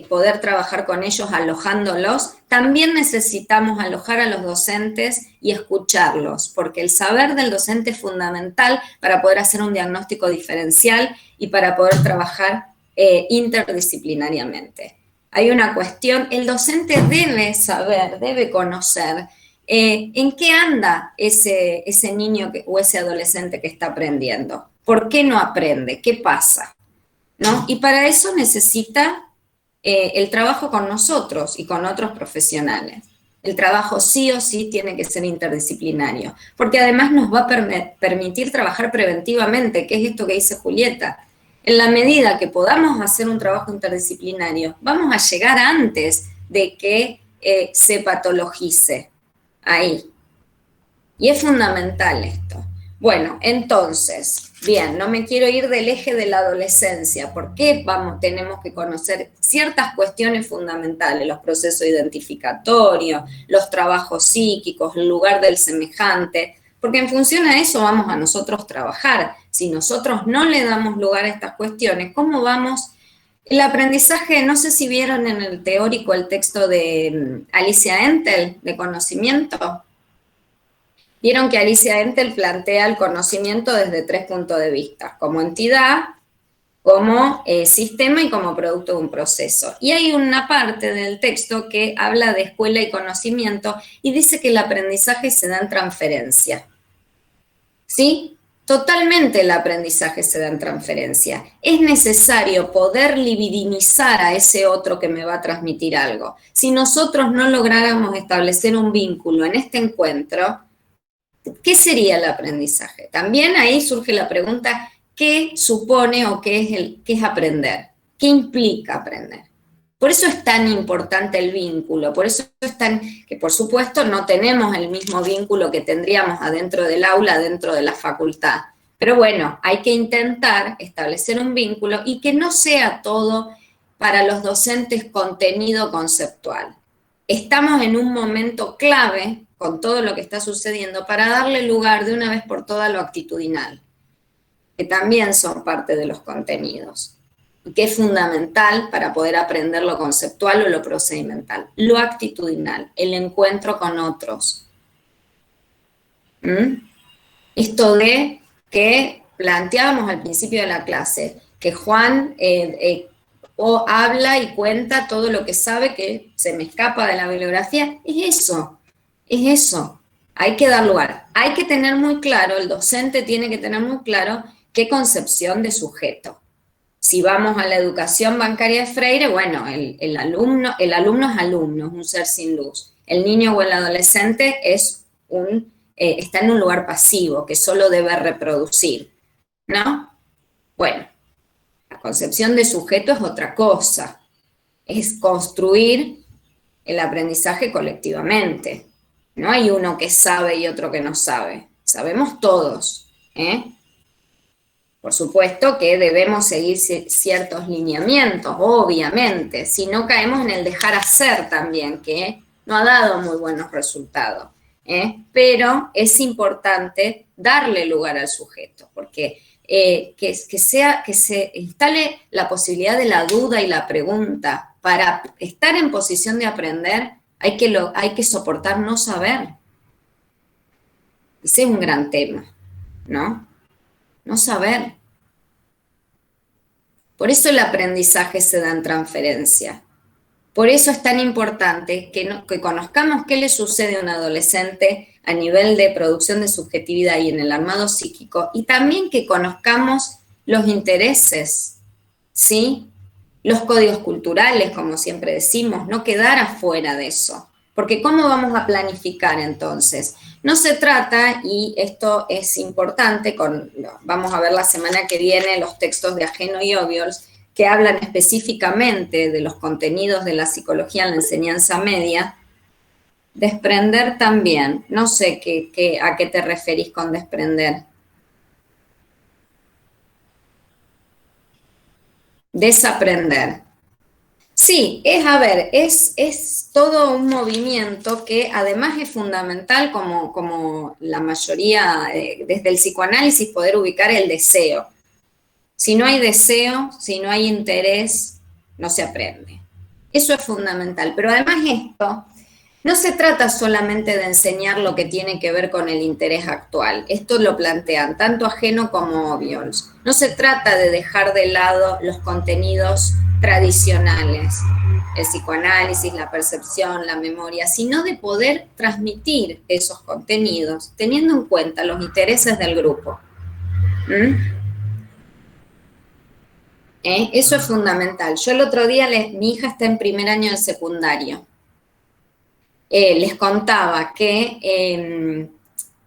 poder trabajar con ellos alojándolos. También necesitamos alojar a los docentes y escucharlos, porque el saber del docente es fundamental para poder hacer un diagnóstico diferencial y para poder trabajar interdisciplinariamente. Hay una cuestión, el docente debe saber, debe conocer en qué anda ese niño o ese adolescente que está aprendiendo. ¿Por qué no aprende? ¿Qué pasa? ¿No? Y para eso necesita el trabajo con nosotros y con otros profesionales. El trabajo sí o sí tiene que ser interdisciplinario, porque además nos va a permitir trabajar preventivamente, que es esto que dice Julieta. En la medida que podamos hacer un trabajo interdisciplinario, vamos a llegar antes de que se patologice ahí. Y es fundamental esto. Bueno, entonces, bien, no me quiero ir del eje de la adolescencia. ¿Por qué tenemos que conocer ciertas cuestiones fundamentales? Los procesos identificatorios, los trabajos psíquicos, el lugar del semejante, porque en función a eso vamos a nosotros trabajar. Si nosotros no le damos lugar a estas cuestiones, ¿cómo vamos? El aprendizaje, no sé si vieron en el teórico el texto de Alicia Entel, de conocimiento. Vieron que Alicia Entel plantea el conocimiento desde 3 puntos de vista, como entidad, como sistema y como producto de un proceso. Y hay una parte del texto que habla de escuela y conocimiento y dice que el aprendizaje se da en transferencia. ¿Sí? Totalmente el aprendizaje se da en transferencia. Es necesario poder libidinizar a ese otro que me va a transmitir algo. Si nosotros no lográramos establecer un vínculo en este encuentro, ¿qué sería el aprendizaje? También ahí surge la pregunta, ¿qué supone o qué es aprender? ¿Qué implica aprender? Por eso es tan importante el vínculo, por eso que por supuesto no tenemos el mismo vínculo que tendríamos adentro del aula, dentro de la facultad. Pero bueno, hay que intentar establecer un vínculo y que no sea todo para los docentes contenido conceptual. Estamos en un momento clave con todo lo que está sucediendo para darle lugar de una vez por todas a lo actitudinal, que también son parte de los contenidos, y que es fundamental para poder aprender lo conceptual o lo procedimental. Lo actitudinal, el encuentro con otros. Esto de que planteábamos al principio de la clase, que Juan habla y cuenta todo lo que sabe que se me escapa de la bibliografía, es eso. Hay que dar lugar. Hay que tener muy claro, el docente tiene que tener muy claro qué concepción de sujeto. Si vamos a la educación bancaria de Freire, bueno, el alumno es alumno, es un ser sin luz. El niño o el adolescente está en un lugar pasivo, que solo debe reproducir, ¿no? Bueno, la concepción de sujeto es otra cosa, es construir el aprendizaje colectivamente. No hay uno que sabe y otro que no sabe, sabemos todos, Por supuesto que debemos seguir ciertos lineamientos, obviamente, si no caemos en el dejar hacer también, que no ha dado muy buenos resultados. Pero es importante darle lugar al sujeto, porque que se instale la posibilidad de la duda y la pregunta. Para estar en posición de aprender hay que soportar no saber. Ese es un gran tema, ¿no? No saber. Por eso el aprendizaje se da en transferencia. Por eso es tan importante que conozcamos qué le sucede a un adolescente a nivel de producción de subjetividad y en el armado psíquico, y también que conozcamos los intereses, ¿sí? Los códigos culturales, como siempre decimos, no quedar afuera de eso. Porque ¿cómo vamos a planificar entonces? No se trata, y esto es importante, vamos a ver la semana que viene los textos de Ajeno y Obiols, que hablan específicamente de los contenidos de la psicología en la enseñanza media. Desprender también, no sé a qué te referís con desprender. Desaprender. Sí, es todo un movimiento que además es fundamental, como la mayoría, desde el psicoanálisis, poder ubicar el deseo. Si no hay deseo, si no hay interés, no se aprende. Eso es fundamental. Pero además esto, no se trata solamente de enseñar lo que tiene que ver con el interés actual. Esto lo plantean tanto Ajeno como Obiols. No se trata de dejar de lado los contenidos tradicionales, el psicoanálisis, la percepción, la memoria, sino de poder transmitir esos contenidos teniendo en cuenta los intereses del grupo. Eso es fundamental. Yo el otro día, mi hija está en primer año de secundario. Les contaba que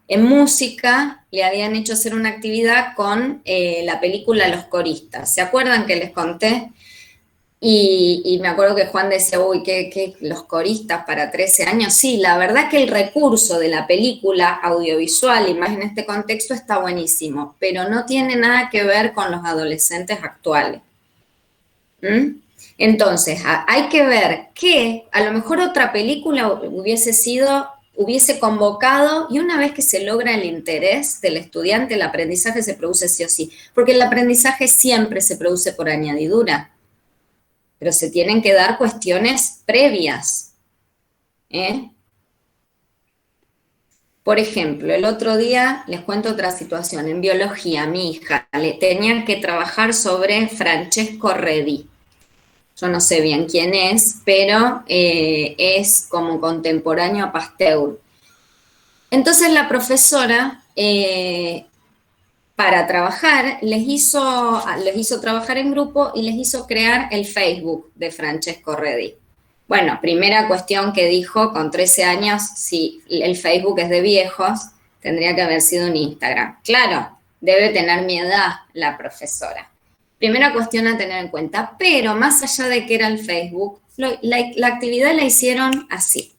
en música le habían hecho hacer una actividad con la película Los Coristas. ¿Se acuerdan que les conté? Y me acuerdo que Juan decía, uy, ¿qué los coristas para 13 años? Sí, la verdad que el recurso de la película audiovisual, y más en este contexto, está buenísimo, pero no tiene nada que ver con los adolescentes actuales. Entonces, hay que ver que a lo mejor otra película hubiese convocado, y una vez que se logra el interés del estudiante, el aprendizaje se produce sí o sí, porque el aprendizaje siempre se produce por añadidura, pero se tienen que dar cuestiones previas. Por ejemplo, el otro día les cuento otra situación. En biología, a mi hija le tenían que trabajar sobre Francesco Redi. Yo no sé bien quién es, pero es como contemporáneo a Pasteur. Entonces la profesora, para trabajar, les hizo trabajar en grupo y les hizo crear el Facebook de Francesco Redi. Bueno, primera cuestión que dijo, con 13 años, si el Facebook es de viejos, tendría que haber sido un Instagram. Claro, debe tener mi edad la profesora. Primera cuestión a tener en cuenta, pero más allá de que era el Facebook, la actividad la hicieron así.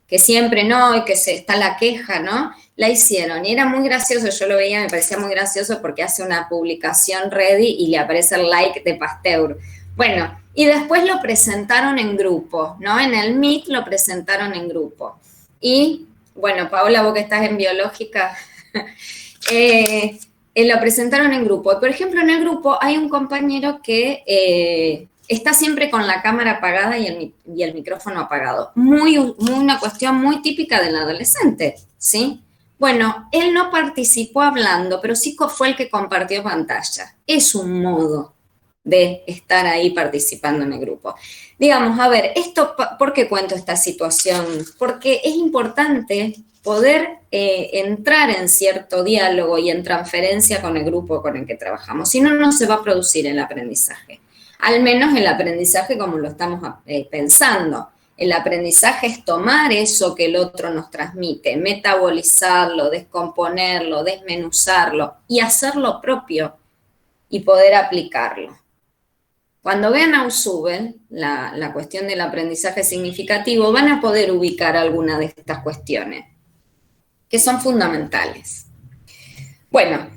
Que siempre no, y que está la queja, ¿no? La hicieron, y era muy gracioso, yo lo veía, me parecía muy gracioso porque hace una publicación Redi y le aparece el like de Pasteur. Bueno, y después lo presentaron en grupo, ¿no? En el MIT lo presentaron en grupo. Y, bueno, Paola, vos que estás en biológica, lo presentaron en grupo. Por ejemplo, en el grupo hay un compañero que está siempre con la cámara apagada y el micrófono apagado. Una cuestión muy típica del adolescente, ¿sí? Bueno, él no participó hablando, pero sí fue el que compartió pantalla. Es un modo de estar ahí participando en el grupo. Digamos, a ver, ¿por qué cuento esta situación? Porque es importante poder entrar en cierto diálogo y en transferencia con el grupo con el que trabajamos. Si no, no se va a producir el aprendizaje. Al menos el aprendizaje como lo estamos pensando. El aprendizaje es tomar eso que el otro nos transmite, metabolizarlo, descomponerlo, desmenuzarlo y hacerlo propio y poder aplicarlo. Cuando vean a Ausubel, la cuestión del aprendizaje significativo, van a poder ubicar alguna de estas cuestiones, que son fundamentales. Bueno,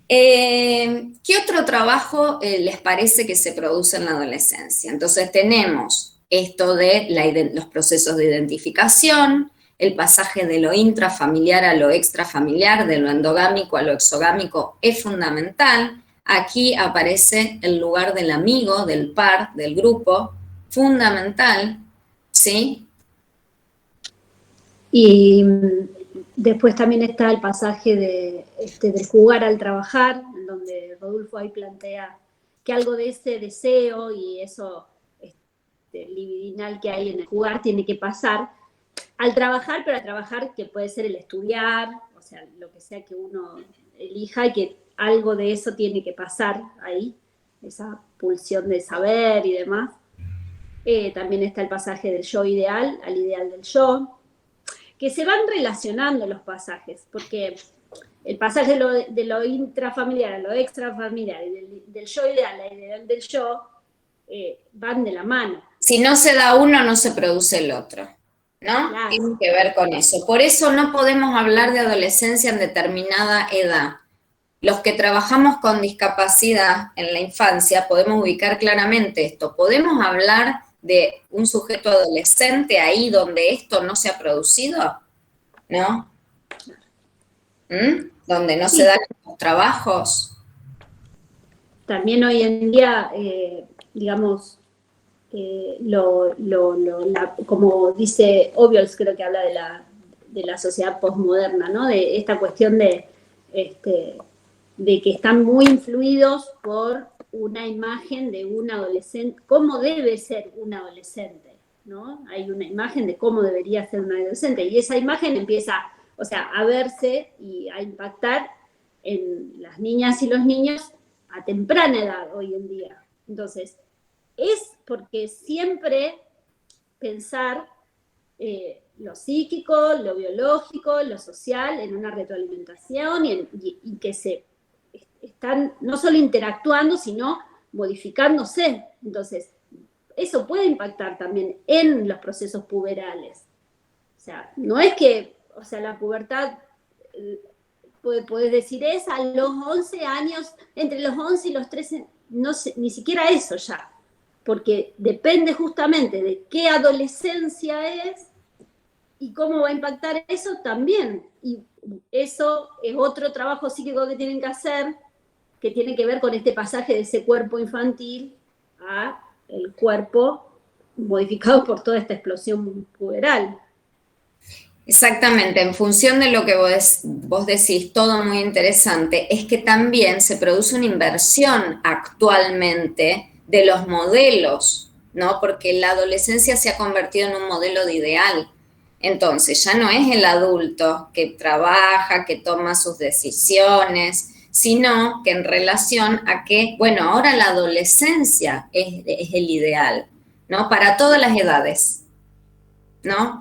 ¿qué otro trabajo les parece que se produce en la adolescencia? Entonces tenemos esto de los procesos de identificación, el pasaje de lo intrafamiliar a lo extrafamiliar, de lo endogámico a lo exogámico es fundamental. Aquí aparece el lugar del amigo, del par, del grupo, fundamental, ¿sí? Y después también está el pasaje del jugar al trabajar, en donde Rodolfo ahí plantea que algo de ese deseo y eso libidinal que hay en el jugar tiene que pasar al trabajar, pero al trabajar que puede ser el estudiar, o sea, lo que sea que uno elija y que algo de eso tiene que pasar ahí, esa pulsión de saber y demás. También está el pasaje del yo ideal al ideal del yo, que se van relacionando los pasajes, porque el pasaje de lo intrafamiliar a lo extrafamiliar y del yo ideal al ideal del yo van de la mano. Si no se da uno, no se produce el otro, ¿no? Claro. Tiene que ver con eso. Por eso no podemos hablar de adolescencia en determinada edad. Los que trabajamos con discapacidad en la infancia podemos ubicar claramente esto. Podemos hablar de un sujeto adolescente ahí donde esto no se ha producido, ¿no? Donde no se dan los trabajos. También hoy en día, digamos, como dice Obiols, creo que habla de la sociedad posmoderna, ¿no? De esta cuestión de que están muy influidos por una imagen de un adolescente, cómo debe ser un adolescente, ¿no? Hay una imagen de cómo debería ser un adolescente, y esa imagen empieza, o sea, a verse y a impactar en las niñas y los niños a temprana edad hoy en día. Entonces, es porque siempre pensar lo psíquico, lo biológico, lo social en una retroalimentación y que se están no solo interactuando, sino modificándose. Entonces, eso puede impactar también en los procesos puberales. O sea, no es que, o sea, la pubertad, puedes decir, es a los 11 años, entre los 11 y los 13, no sé, ni siquiera eso ya, porque depende justamente de qué adolescencia es y cómo va a impactar eso también. Y eso es otro trabajo psíquico que tienen que hacer, que tiene que ver con este pasaje de ese cuerpo infantil a el cuerpo modificado por toda esta explosión puberal. Exactamente, en función de lo que vos decís, todo muy interesante, es que también se produce una inversión actualmente de los modelos, ¿no? Porque la adolescencia se ha convertido en un modelo de ideal. Entonces, ya no es el adulto que trabaja, que toma sus decisiones, sino que en relación a que, bueno, ahora la adolescencia es el ideal, ¿no? Para todas las edades, ¿no?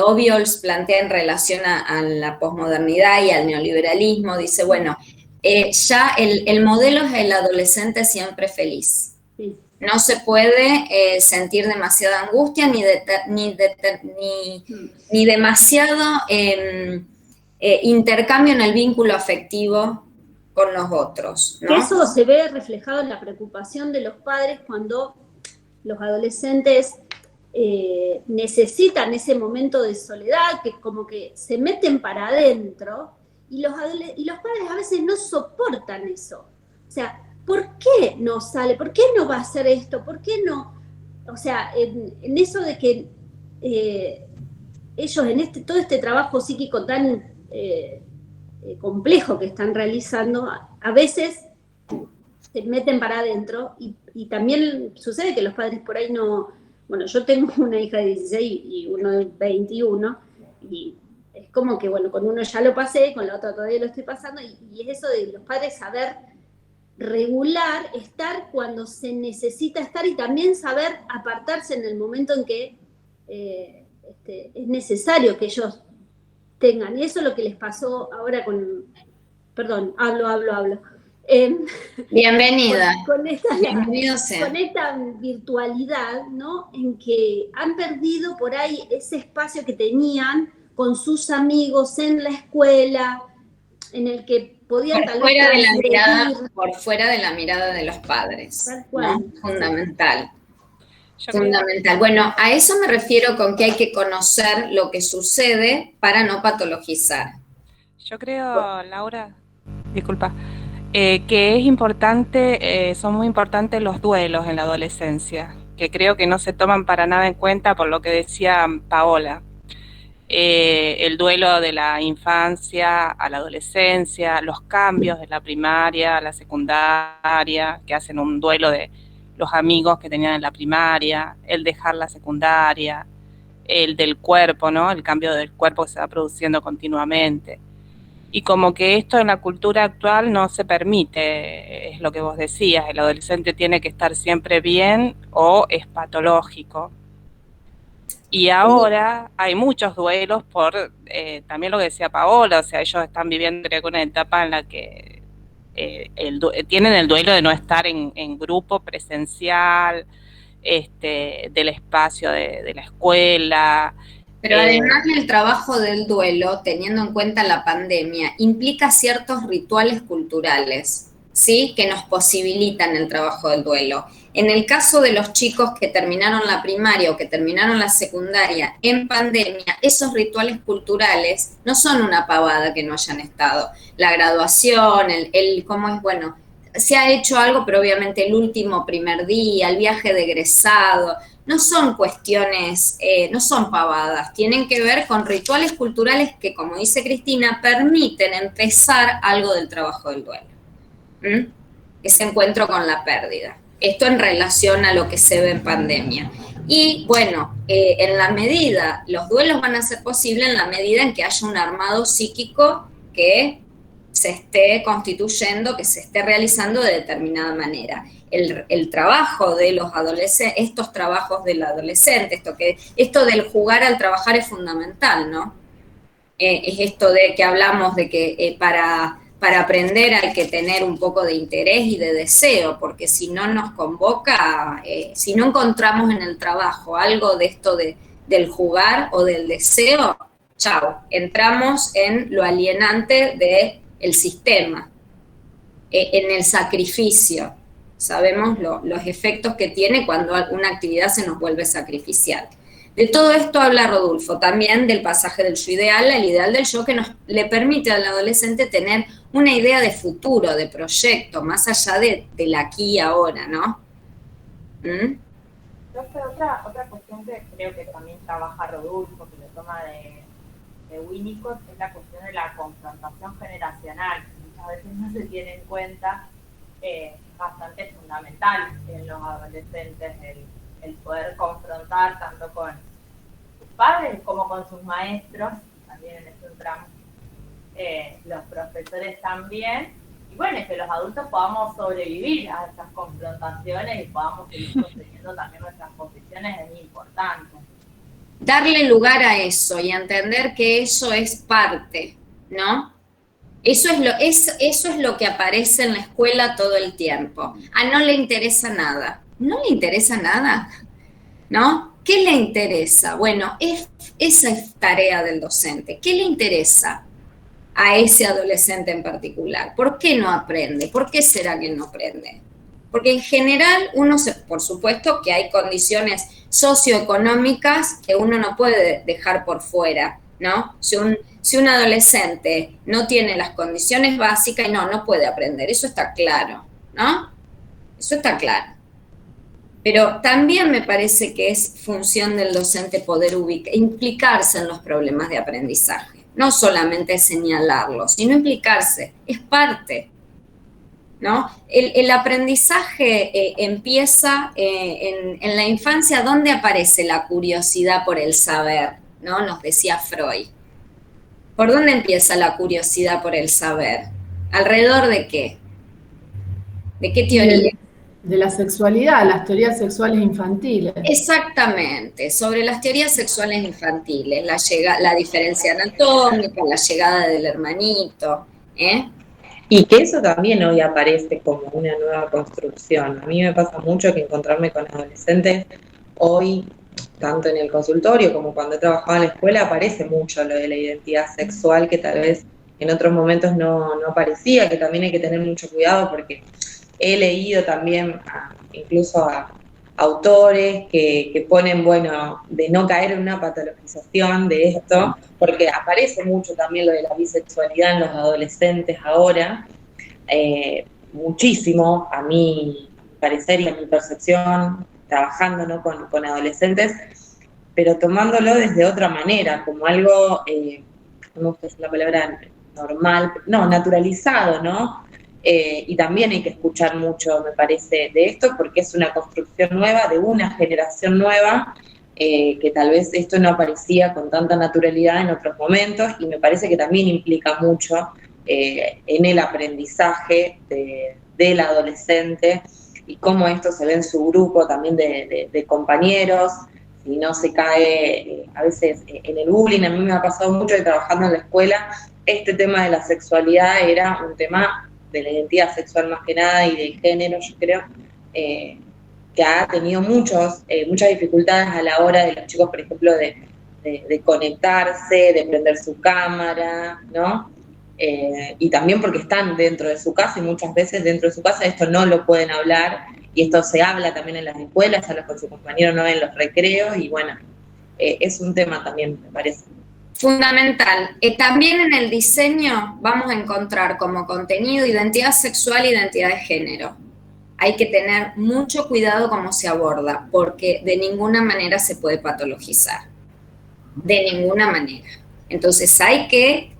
Obiols plantea en relación a la posmodernidad y al neoliberalismo, dice, bueno, ya el modelo es el adolescente siempre feliz. Sí. No se puede sentir demasiada angustia ni demasiado intercambio en el vínculo afectivo con los otros, Que ¿no? eso se ve reflejado en la preocupación de los padres cuando los adolescentes necesitan ese momento de soledad, que como que se meten para adentro, y los padres a veces no soportan eso. O sea, ¿por qué no sale? ¿Por qué no va a hacer esto? ¿Por qué no? O sea, en eso de que ellos en todo este trabajo psíquico tan complejo que están realizando, a veces se meten para adentro y también sucede que los padres por ahí no... Bueno, yo tengo una hija de 16 y uno de 21 y es como que, bueno, con uno ya lo pasé, con la otra todavía lo estoy pasando y es eso de los padres saber regular, estar cuando se necesita estar y también saber apartarse en el momento en que es necesario que ellos tengan. Y eso es lo que les pasó ahora con... Perdón, hablo. Bienvenida. Bienvenido sea. Con esta virtualidad, ¿no? En que han perdido por ahí ese espacio que tenían con sus amigos en la escuela, en el que podían por fuera de la mirada de los padres, ¿no? Fundamental. Fundamental. Bueno, a eso me refiero con que hay que conocer lo que sucede para no patologizar. Yo creo, Laura, disculpa, que es importante, son muy importantes los duelos en la adolescencia, que creo que no se toman para nada en cuenta por lo que decía Paola. El duelo de la infancia a la adolescencia, los cambios de la primaria a la secundaria, que hacen un duelo de los amigos que tenían en la primaria, el dejar la secundaria, el del cuerpo, ¿no? El cambio del cuerpo que se va produciendo continuamente. Y como que esto en la cultura actual no se permite, es lo que vos decías, el adolescente tiene que estar siempre bien o es patológico. Y ahora hay muchos duelos por, también lo que decía Paola, o sea, ellos están viviendo creo que una etapa en la que tienen el duelo de no estar en grupo presencial, del espacio de la escuela. Pero además el trabajo del duelo, teniendo en cuenta la pandemia, implica ciertos rituales culturales, ¿sí? Que nos posibilitan el trabajo del duelo. En el caso de los chicos que terminaron la primaria o que terminaron la secundaria en pandemia, esos rituales culturales no son una pavada que no hayan estado. La graduación, cómo es, bueno, se ha hecho algo, pero obviamente el último primer día, el viaje de egresado, no son cuestiones, no son pavadas, tienen que ver con rituales culturales que, como dice Cristina, permiten empezar algo del trabajo del duelo. Ese encuentro con la pérdida. Esto en relación a lo que se ve en pandemia. Y bueno, en la medida, los duelos van a ser posibles en la medida en que haya un armado psíquico que se esté constituyendo, que se esté realizando de determinada manera. El trabajo de los adolescentes, estos trabajos del adolescente, esto del jugar al trabajar es fundamental, ¿no? Es esto de que hablamos de que para aprender hay que tener un poco de interés y de deseo, porque si no nos convoca, si no encontramos en el trabajo algo de esto del jugar o del deseo, chao, entramos en lo alienante del sistema, en el sacrificio. Sabemos los efectos que tiene cuando alguna actividad se nos vuelve sacrificial. De todo esto habla Rodulfo, también del pasaje del yo ideal al ideal del yo, que le permite al adolescente tener una idea de futuro, de proyecto, más allá del aquí y ahora, ¿no? Otra cuestión que creo que también trabaja Rodulfo, que lo toma de Winnicott, es la cuestión de la confrontación generacional, que muchas veces no se tiene en cuenta, bastante fundamental en los adolescentes, el poder confrontar tanto con sus padres como con sus maestros, también en este tramo, los profesores también, y bueno, es que los adultos podamos sobrevivir a estas confrontaciones y podamos seguir construyendo también nuestras posiciones es importante. Darle lugar a eso y entender que eso es parte, ¿no? Eso es lo que aparece en la escuela todo el tiempo. No le interesa nada. ¿No le interesa nada? ¿No? ¿Qué le interesa? Bueno, esa es tarea del docente. ¿Qué le interesa? a ese adolescente en particular. ¿Por qué no aprende? ¿Por qué será que no aprende? Porque en general por supuesto que hay condiciones socioeconómicas que uno no puede dejar por fuera, ¿no? Si un adolescente no tiene las condiciones básicas, no puede aprender, eso está claro, ¿no? Eso está claro. Pero también me parece que es función del docente poder implicarse en los problemas de aprendizaje, no solamente señalarlos, sino implicarse, es parte, ¿no? El aprendizaje empieza en la infancia, donde aparece la curiosidad por el saber, ¿no? Nos decía Freud. ¿Por dónde empieza la curiosidad por el saber? ¿Alrededor de qué? ¿De qué teoría? De la sexualidad, las teorías sexuales infantiles. Exactamente, sobre las teorías sexuales infantiles, la diferencia anatómica, la llegada del hermanito, ¿eh? Y que eso también hoy aparece como una nueva construcción. A mí me pasa mucho que encontrarme con adolescentes hoy, tanto en el consultorio como cuando he trabajado en la escuela, aparece mucho lo de la identidad sexual, que tal vez en otros momentos no aparecía, que también hay que tener mucho cuidado porque he leído también incluso a autores que ponen, bueno, de no caer en una patologización de esto, porque aparece mucho también lo de la bisexualidad en los adolescentes ahora, muchísimo, a mi parecer y a mi percepción, trabajando, ¿no?, con adolescentes, pero tomándolo desde otra manera, como algo, no me gusta decir la palabra normal, no, naturalizado, ¿no? Y también hay que escuchar mucho, me parece, de esto, porque es una construcción nueva, de una generación nueva, que tal vez esto no aparecía con tanta naturalidad en otros momentos, y me parece que también implica mucho en el aprendizaje del adolescente, y cómo esto se ve en su grupo también de compañeros, si no se cae a veces en el bullying. A mí me ha pasado mucho que trabajando en la escuela, este tema de la sexualidad era un tema de la identidad sexual más que nada y de género, yo creo, que ha tenido muchas dificultades a la hora de los chicos, por ejemplo, de conectarse, de prender su cámara, ¿no? Y también porque están dentro de su casa, y muchas veces dentro de su casa esto no lo pueden hablar, y esto se habla también en las escuelas, habla con sus compañeros, no en los recreos, y bueno, es un tema también, me parece. Fundamental. También en el diseño vamos a encontrar como contenido identidad sexual e identidad de género. Hay que tener mucho cuidado cómo se aborda, porque de ninguna manera se puede patologizar. De ninguna manera. Entonces hay que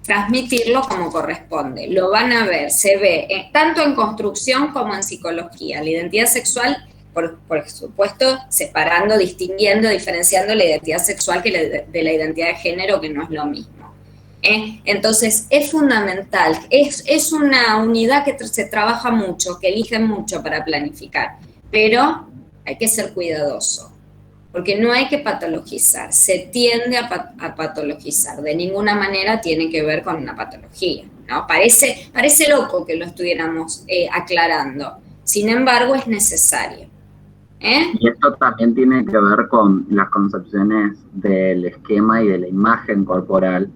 transmitirlo como corresponde. Lo van a ver, se ve tanto en construcción como en psicología. La identidad sexual, por supuesto, separando, distinguiendo, diferenciando la identidad sexual de la identidad de género, que no es lo mismo. Entonces, es fundamental, es una unidad que se trabaja mucho, que eligen mucho para planificar, pero hay que ser cuidadoso, porque no hay que patologizar, se tiende a patologizar, de ninguna manera tiene que ver con una patología, ¿no? Parece loco que lo estuviéramos aclarando, sin embargo es necesario. Y esto también tiene que ver con las concepciones del esquema y de la imagen corporal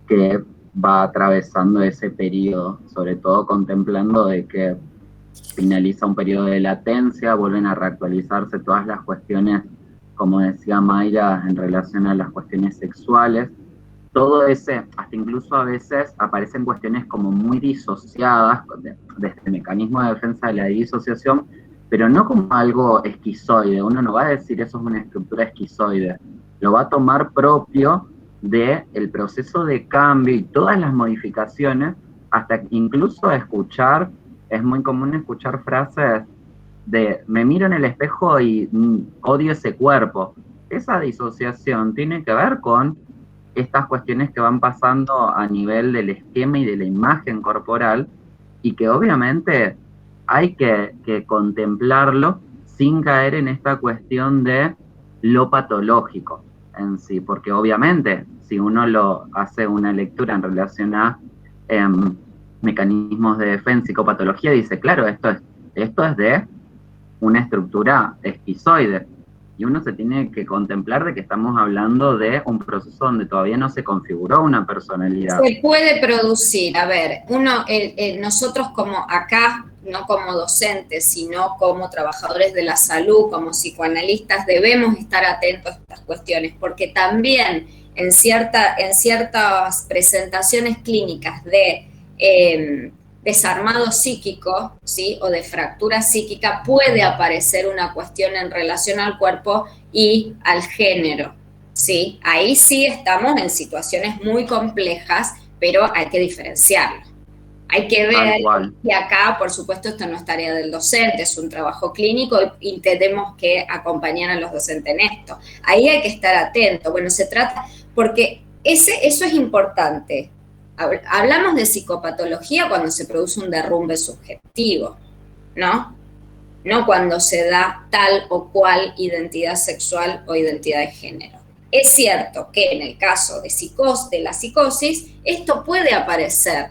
que va atravesando ese periodo, sobre todo contemplando de que finaliza un periodo de latencia, vuelven a reactualizarse todas las cuestiones, como decía Mayra, en relación a las cuestiones sexuales. Todo ese, hasta incluso a veces aparecen cuestiones como muy disociadas desde el mecanismo de defensa de la disociación, pero no como algo esquizoide. Uno no va a decir eso es una estructura esquizoide, lo va a tomar propio del proceso de cambio y todas las modificaciones, hasta incluso escuchar, es muy común escuchar frases de me miro en el espejo y odio ese cuerpo. Esa disociación tiene que ver con estas cuestiones que van pasando a nivel del esquema y de la imagen corporal, y que obviamente hay que contemplarlo sin caer en esta cuestión de lo patológico en sí, porque obviamente si uno lo hace una lectura en relación a mecanismos de defensa, psicopatología, dice, claro, esto es de una estructura esquizoide, y uno se tiene que contemplar de que estamos hablando de un proceso donde todavía no se configuró una personalidad. Se puede producir, a ver, nosotros como acá, no como docentes, sino como trabajadores de la salud, como psicoanalistas, debemos estar atentos a estas cuestiones, porque también en ciertas presentaciones clínicas de desarmado psíquico, ¿sí? O de fractura psíquica, puede aparecer una cuestión en relación al cuerpo y al género, ¿sí? Ahí sí estamos en situaciones muy complejas, pero hay que diferenciarlo. Hay que ver, y acá, por supuesto, esto no es tarea del docente, es un trabajo clínico y tenemos que acompañar a los docentes en esto. Ahí hay que estar atento. Bueno, se trata, porque eso es importante. Hablamos de psicopatología cuando se produce un derrumbe subjetivo, ¿no? No cuando se da tal o cual identidad sexual o identidad de género. Es cierto que en el caso de la psicosis, esto puede aparecer,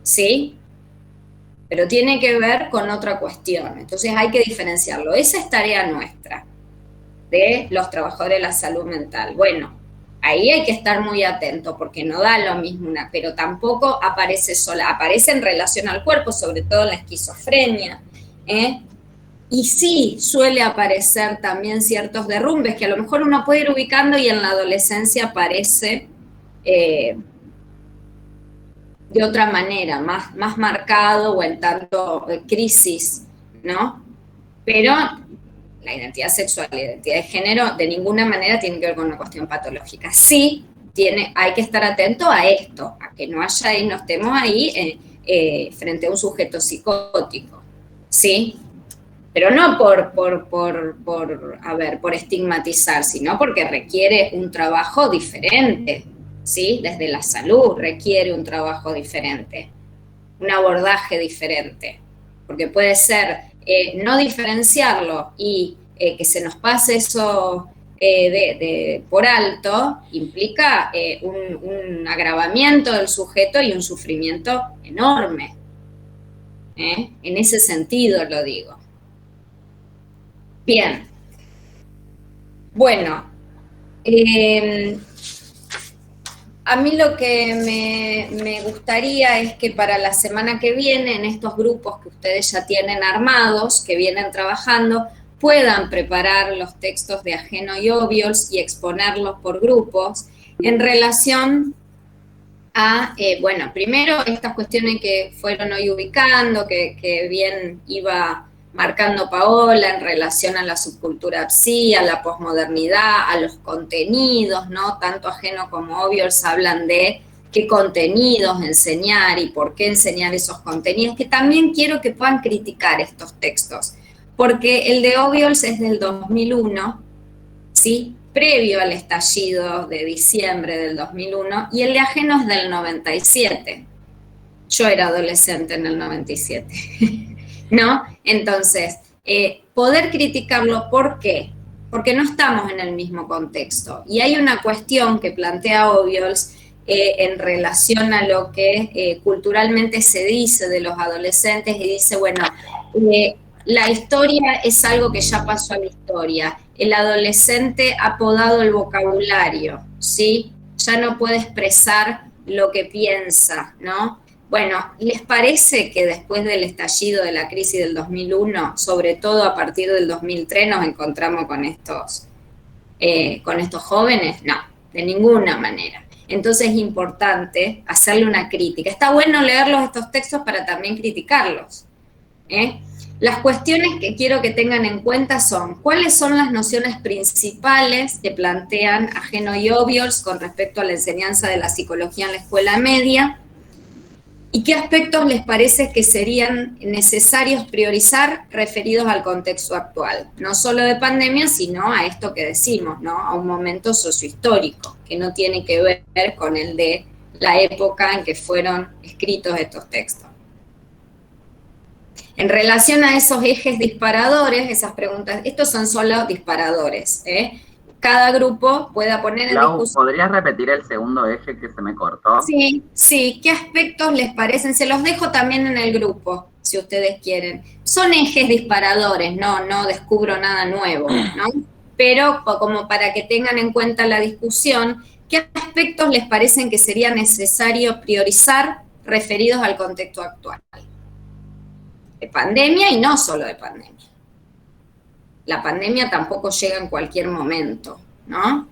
¿sí? Pero tiene que ver con otra cuestión. Entonces hay que diferenciarlo. Esa es tarea nuestra, de los trabajadores de la salud mental. Bueno, ahí hay que estar muy atento porque no da lo mismo pero tampoco aparece sola, aparece en relación al cuerpo, sobre todo en la esquizofrenia, y sí suele aparecer también ciertos derrumbes que a lo mejor uno puede ir ubicando y en la adolescencia aparece de otra manera, más marcado o en tanto crisis, ¿no? Pero la identidad sexual y la identidad de género de ninguna manera tiene que ver con una cuestión patológica. Sí, hay que estar atento a esto, a que no estemos ahí frente a un sujeto psicótico, ¿sí? Pero no por estigmatizar, sino porque requiere un trabajo diferente, ¿sí? Desde la salud requiere un trabajo diferente, un abordaje diferente, porque puede ser no diferenciarlo y que se nos pase eso por alto, implica un agravamiento del sujeto y un sufrimiento enorme. En ese sentido lo digo. Bien. Bueno, a mí lo que me gustaría es que para la semana que viene, en estos grupos que ustedes ya tienen armados, que vienen trabajando, puedan preparar los textos de Ageno y Obiols y exponerlos por grupos en relación a, bueno, primero estas cuestiones que fueron hoy ubicando, que bien iba marcando Paola en relación a la subcultura psi, a la posmodernidad, a los contenidos, ¿no? Tanto Ageno como Obiols hablan de qué contenidos enseñar y por qué enseñar esos contenidos, que también quiero que puedan criticar estos textos, porque el de Obiols es del 2001, ¿sí? Previo al estallido de diciembre del 2001, y el de Ageno es del 97. Yo era adolescente en el 97. ¿No? Entonces, poder criticarlo, ¿por qué? Porque no estamos en el mismo contexto. Y hay una cuestión que plantea Obiols en relación a lo que culturalmente se dice de los adolescentes, y dice, bueno, la historia es algo que ya pasó a la historia. El adolescente ha podado el vocabulario, ¿sí? Ya no puede expresar lo que piensa, ¿no? Bueno, ¿les parece que después del estallido de la crisis del 2001, sobre todo a partir del 2003, nos encontramos con estos jóvenes? No, de ninguna manera. Entonces es importante hacerle una crítica. Está bueno leerlos estos textos para también criticarlos. Las cuestiones que quiero que tengan en cuenta son, ¿cuáles son las nociones principales que plantean Ageno y Obiols con respecto a la enseñanza de la psicología en la escuela media? ¿Y qué aspectos les parece que serían necesarios priorizar referidos al contexto actual? No solo de pandemia, sino a esto que decimos, ¿no? A un momento sociohistórico, que no tiene que ver con el de la época en que fueron escritos estos textos. En relación a esos ejes disparadores, esas preguntas, estos son solo disparadores, Cada grupo pueda poner en discusión. ¿Podrías repetir el segundo eje que se me cortó? Sí. ¿Qué aspectos les parecen? Se los dejo también en el grupo, si ustedes quieren. Son ejes disparadores, no descubro nada nuevo, ¿no? pero como para que tengan en cuenta la discusión, ¿qué aspectos les parecen que sería necesario priorizar referidos al contexto actual? De pandemia y no solo de pandemia. La pandemia tampoco llega en cualquier momento, ¿no?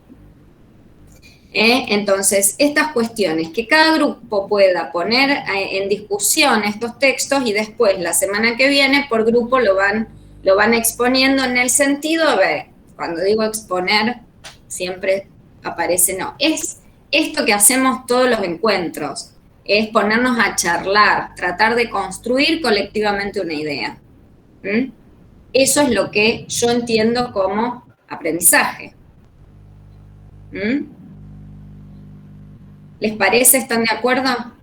Entonces, estas cuestiones, que cada grupo pueda poner en discusión estos textos y después, la semana que viene, por grupo lo van exponiendo en el sentido, a ver, cuando digo exponer, siempre aparece, no, es esto que hacemos todos los encuentros, es ponernos a charlar, tratar de construir colectivamente una idea. Eso es lo que yo entiendo como aprendizaje. ¿Les parece? ¿Están de acuerdo?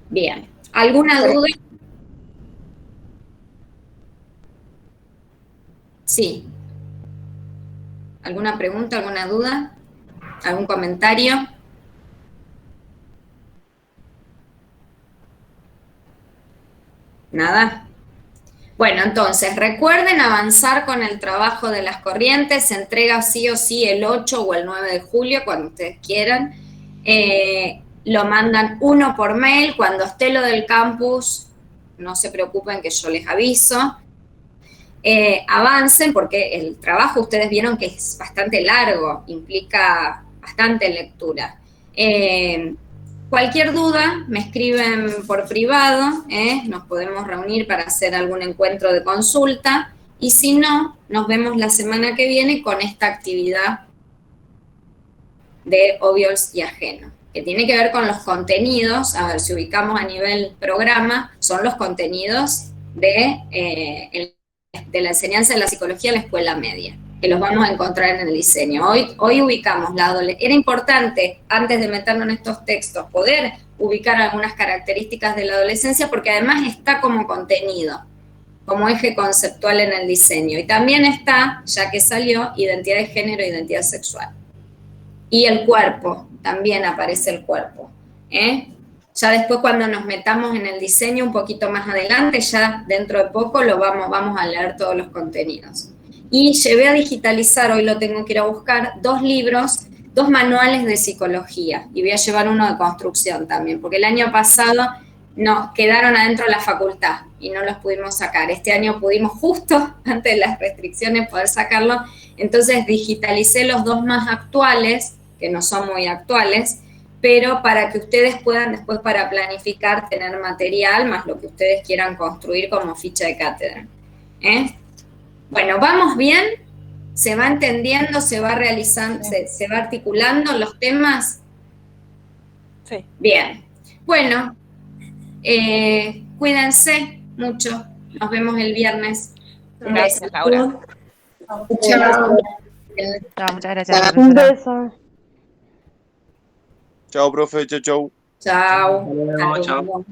Bien. ¿Alguna duda? Sí. ¿Alguna pregunta, alguna duda? ¿Algún comentario? ¿Nada? Bueno, entonces, recuerden avanzar con el trabajo de las corrientes, se entrega sí o sí el 8 o el 9 de julio, cuando ustedes quieran. Lo mandan uno por mail, cuando esté lo del campus, no se preocupen que yo les aviso. Avancen, porque el trabajo ustedes vieron que es bastante largo, implica bastante lectura. Cualquier duda, me escriben por privado, nos podemos reunir para hacer algún encuentro de consulta, y si no, nos vemos la semana que viene con esta actividad de obvios y ajeno, que tiene que ver con los contenidos. A ver, si ubicamos a nivel programa, son los contenidos de la enseñanza de la psicología en la escuela media, que los vamos a encontrar en el diseño. Hoy ubicamos la adolescencia. Era importante, antes de meternos en estos textos, poder ubicar algunas características de la adolescencia, porque además está como contenido, como eje conceptual en el diseño. Y también está, ya que salió, identidad de género e identidad sexual. Y el cuerpo, también aparece el cuerpo. Ya después, cuando nos metamos en el diseño un poquito más adelante, ya dentro de poco vamos a leer todos los contenidos. Y llevé a digitalizar, hoy lo tengo que ir a buscar, 2 libros, 2 manuales de psicología, y voy a llevar uno de construcción también, porque el año pasado no, quedaron adentro de la facultad y no los pudimos sacar. Este año pudimos, justo antes de las restricciones, poder sacarlo. Entonces digitalicé los 2 más actuales, que no son muy actuales, pero para que ustedes puedan después, para planificar, tener material, más lo que ustedes quieran construir como ficha de cátedra. Bueno, ¿vamos bien? ¿Se va entendiendo, se va realizando, se va articulando los temas? Sí. Bien. Bueno, cuídense mucho. Nos vemos el viernes. Un beso. Gracias, Laura. Chao. Muchas gracias. Un beso. Chao, profe. Chau, chau. Chao. Hasta luego, chao.